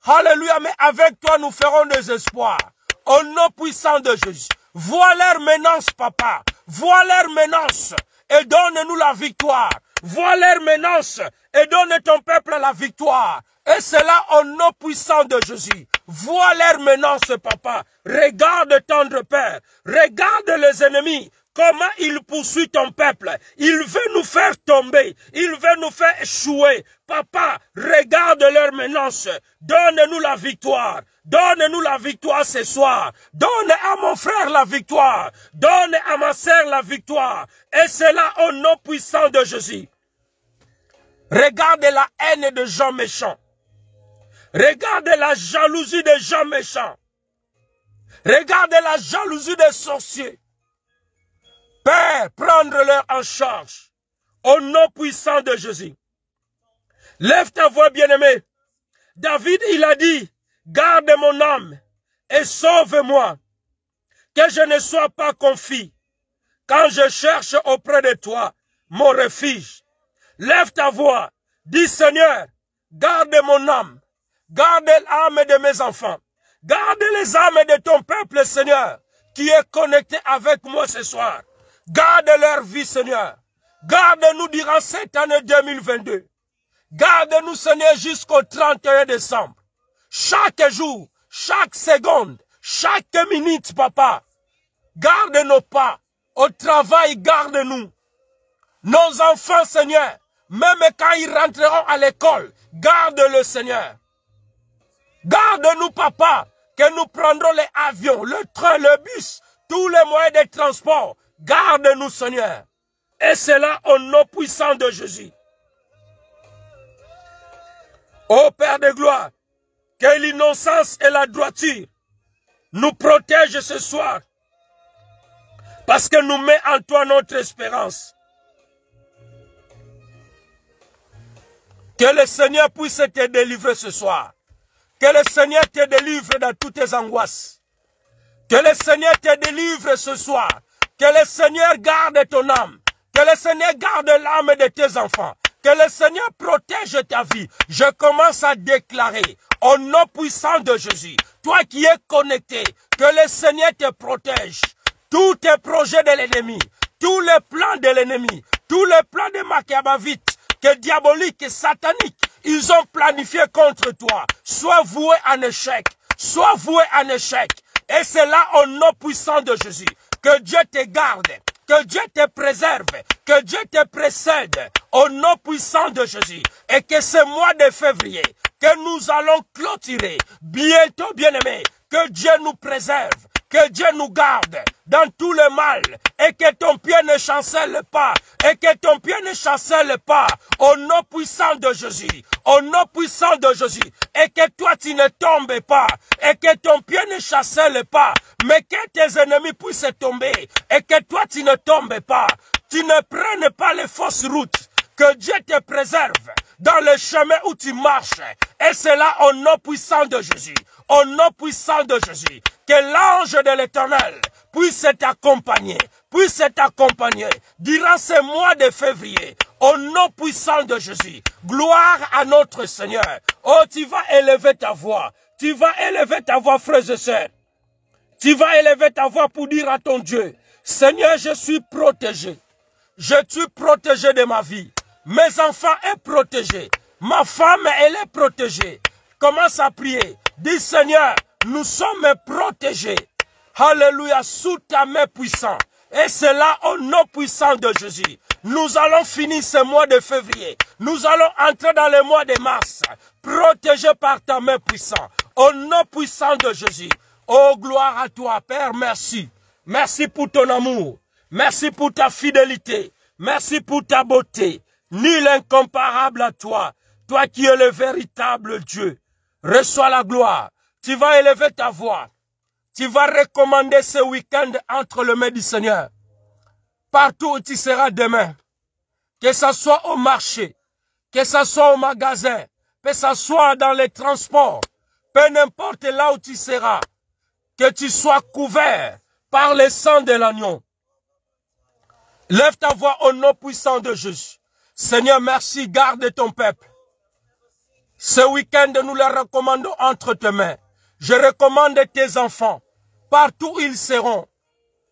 Alléluia, mais avec toi nous ferons des espoirs. Au nom puissant de Jésus. Vois leur menace, papa. Vois leur menace. Et donne-nous la victoire. Vois leur menace. Et donne ton peuple la victoire. Et cela au nom puissant de Jésus. Vois leur menace, papa. Regarde, tendre Père. Regarde les ennemis. Comment ils poursuivent ton peuple. Il veut nous faire tomber. Il veut nous faire échouer. Papa, regarde leur menace. Donne-nous la victoire. Donne-nous la victoire ce soir. Donne à mon frère la victoire. Donne à ma sœur la victoire. Et cela au nom puissant de Jésus. Regarde la haine de gens méchants. Regarde la jalousie des gens méchants. Regarde la jalousie des sorciers. Père, prendre-leur en charge. Au nom puissant de Jésus. Lève ta voix, bien-aimé. David, il a dit, garde mon âme et sauve-moi. Que je ne sois pas confus. Quand je cherche auprès de toi mon refuge. Lève ta voix. Dis, Seigneur, garde mon âme. Garde l'âme de mes enfants. Garde les âmes de ton peuple, Seigneur, qui est connecté avec moi ce soir. Garde leur vie, Seigneur. Garde-nous durant cette année 2022. Garde-nous, Seigneur, jusqu'au 31 décembre. Chaque jour, chaque seconde, chaque minute, papa. Garde nos pas. Au travail, garde-nous. Nos enfants, Seigneur, même quand ils rentreront à l'école, garde-le, Seigneur. Garde-nous, papa, que nous prendrons les avions, le train, le bus, tous les moyens de transport. Garde-nous, Seigneur. Et cela au nom puissant de Jésus. Ô Père de gloire, que l'innocence et la droiture nous protègent ce soir. Parce que nous met en toi notre espérance. Que le Seigneur puisse te délivrer ce soir. Que le Seigneur te délivre de toutes tes angoisses. Que le Seigneur te délivre ce soir. Que le Seigneur garde ton âme. Que le Seigneur garde l'âme de tes enfants. Que le Seigneur protège ta vie. Je commence à déclarer au nom puissant de Jésus. Toi qui es connecté, que le Seigneur te protège. Tous tes projets de l'ennemi, tous les plans de l'ennemi, tous les plans de Machiavélites, que diaboliques et sataniques, ils ont planifié contre toi. Sois voué en échec. Sois voué en échec. Et c'est là au nom puissant de Jésus. Que Dieu te garde. Que Dieu te préserve. Que Dieu te précède. Au nom puissant de Jésus. Et que ce mois de février, que nous allons clôturer. Bientôt, bien-aimés. Que Dieu nous préserve. Que Dieu nous garde dans tout le mal et que ton pied ne chancelle pas. Et que ton pied ne chancelle pas au nom puissant de Jésus. Au nom puissant de Jésus. Et que toi tu ne tombes pas. Et que ton pied ne chancelle pas. Mais que tes ennemis puissent tomber. Et que toi tu ne tombes pas. Tu ne prennes pas les fausses routes. Que Dieu te préserve dans le chemin où tu marches. Et c'est là au nom puissant de Jésus. Au nom puissant de Jésus. Que l'ange de l'Éternel puisse t'accompagner. Puisse t'accompagner durant ce mois de février. Au nom puissant de Jésus. Gloire à notre Seigneur. Oh, tu vas élever ta voix. Tu vas élever ta voix, frères et sœurs. Tu vas élever ta voix pour dire à ton Dieu, Seigneur, je suis protégé. Je suis protégé de ma vie. Mes enfants sont protégés. Ma femme, elle est protégée. Commence à prier. Dis, Seigneur, nous sommes protégés. Alléluia, sous ta main puissante. Et c'est là, au nom puissant de Jésus. Nous allons finir ce mois de février. Nous allons entrer dans le mois de mars. Protégés par ta main puissante. Au nom puissant de Jésus. Oh, gloire à toi, Père, merci. Merci pour ton amour. Merci pour ta fidélité. Merci pour ta beauté. Nul incomparable à toi. Toi qui es le véritable Dieu. Reçois la gloire. Tu vas élever ta voix. Tu vas recommander ce week-end entre les mains du Seigneur. Partout où tu seras demain. Que ce soit au marché. Que ce soit au magasin. Que ce soit dans les transports. Peu n'importe là où tu seras. Que tu sois couvert par le sang de l'agneau. Lève ta voix au nom puissant de Jésus. Seigneur, merci, garde ton peuple. Ce week-end, nous le recommandons entre tes mains. Je recommande tes enfants, partout où ils seront.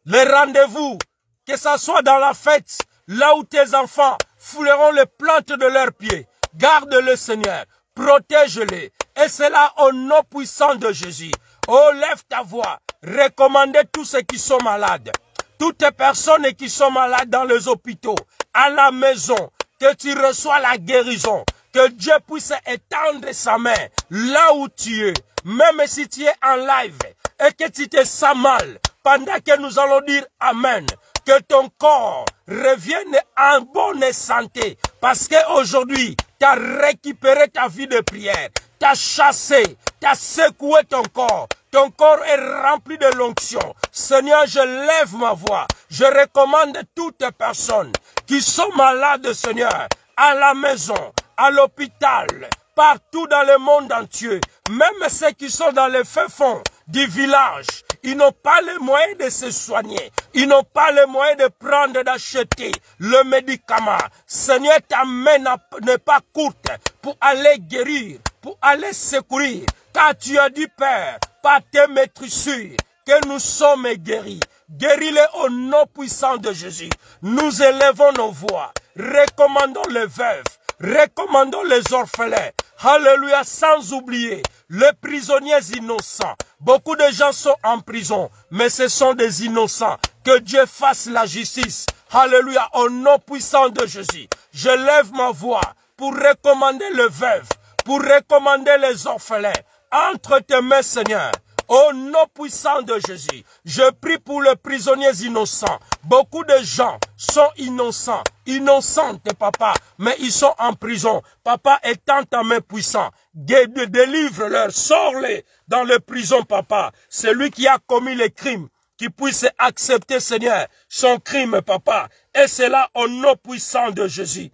Les rendez-vous, que ce soit dans la fête, là où tes enfants fouleront les plantes de leurs pieds. Garde-le, Seigneur. Protège-les. Et c'est là au nom puissant de Jésus. Oh, lève ta voix. Recommandez tous ceux qui sont malades. Toutes les personnes qui sont malades dans les hôpitaux, à la maison, que tu reçois la guérison. Que Dieu puisse étendre sa main là où tu es. Même si tu es en live et que tu te sens mal, pendant que nous allons dire Amen, que ton corps revienne en bonne santé. Parce qu'aujourd'hui, tu as récupéré ta vie de prière. Tu as chassé, tu as secoué ton corps. Ton corps est rempli de l'onction. Seigneur, je lève ma voix. Je recommande toutes les personnes qui sont malades, Seigneur, à la maison, à l'hôpital, partout dans le monde entier, même ceux qui sont dans les fins fonds du village, ils n'ont pas les moyens de se soigner, ils n'ont pas les moyens de prendre, d'acheter le médicament. Seigneur, ta main n'est pas courte pour aller guérir, pour aller secourir, car tu as dit, Père, par tes maîtrisures, que nous sommes guéris. Guéris-les au nom puissant de Jésus. Nous élevons nos voix, recommandons les veuves, recommandons les orphelins. Alléluia, sans oublier les prisonniers innocents. Beaucoup de gens sont en prison, mais ce sont des innocents. Que Dieu fasse la justice. Alléluia, au nom puissant de Jésus. Je lève ma voix pour recommander les veuves, pour recommander les orphelins. Entre tes mains, Seigneur. Au nom puissant de Jésus, je prie pour les prisonniers innocents. Beaucoup de gens sont innocents, innocentes, papa, mais ils sont en prison. Papa, étends ta main puissante, délivre-leur, sors-les dans les prisons, papa. Celui qui a commis les crimes, qui puisse accepter, Seigneur, son crime, papa. Et c'est là au nom puissant de Jésus.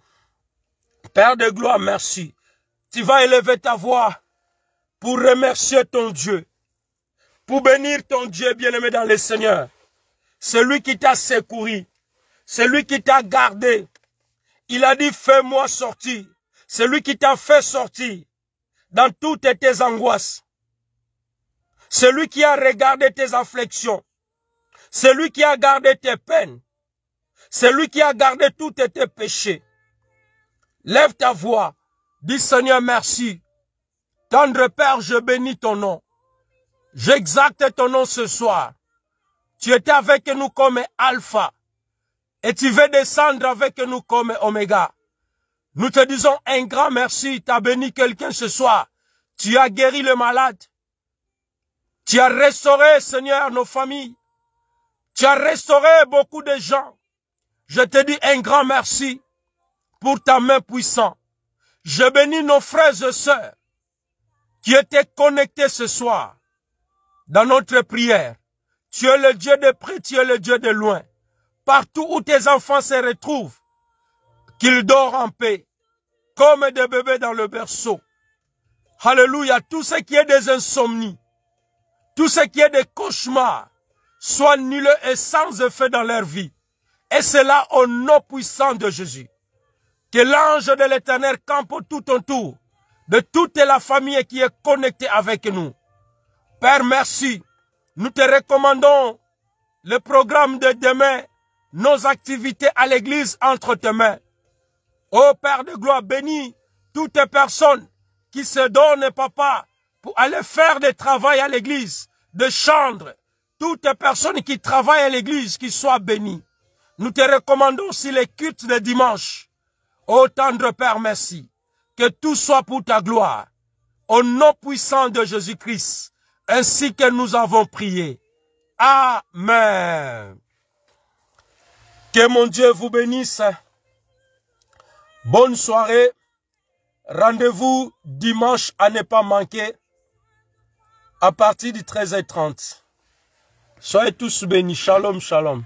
Père de gloire, merci. Tu vas élever ta voix pour remercier ton Dieu. Pour bénir ton Dieu bien-aimé dans le Seigneur. Celui qui t'a secouru. Celui qui t'a gardé. Il a dit, fais-moi sortir. Celui qui t'a fait sortir dans toutes tes angoisses. Celui qui a regardé tes afflictions. Celui qui a gardé tes peines. Celui qui a gardé tous tes péchés. Lève ta voix. Dis, Seigneur, merci. Tendre Père, je bénis ton nom. J'exalte ton nom ce soir. Tu étais avec nous comme Alpha. Et tu veux descendre avec nous comme Oméga. Nous te disons un grand merci. Tu as béni quelqu'un ce soir. Tu as guéri le malade. Tu as restauré, Seigneur, nos familles. Tu as restauré beaucoup de gens. Je te dis un grand merci pour ta main puissante. Je bénis nos frères et sœurs qui étaient connectés ce soir dans notre prière. Tu es le Dieu de près, tu es le Dieu de loin. Partout où tes enfants se retrouvent, qu'ils dorment en paix, comme des bébés dans le berceau. Alléluia, tout ce qui est des insomnies, tout ce qui est des cauchemars, soit nul et sans effet dans leur vie. Et cela au nom puissant de Jésus. Que l'ange de l'Éternel campe tout autour de toute la famille qui est connectée avec nous. Père, merci. Nous te recommandons le programme de demain, nos activités à l'église entre tes mains. Ô Père de gloire, bénis toutes les personnes qui se donnent, papa, pour aller faire des travaux à l'église, de chantre. Toutes les personnes qui travaillent à l'église, qui soient bénies. Nous te recommandons aussi les cultes de dimanche. Ô tendre Père, merci. Que tout soit pour ta gloire. Au nom puissant de Jésus-Christ, ainsi que nous avons prié. Amen. Que mon Dieu vous bénisse. Bonne soirée. Rendez-vous dimanche à ne pas manquer à partir de 13h30. Soyez tous bénis. Shalom, shalom.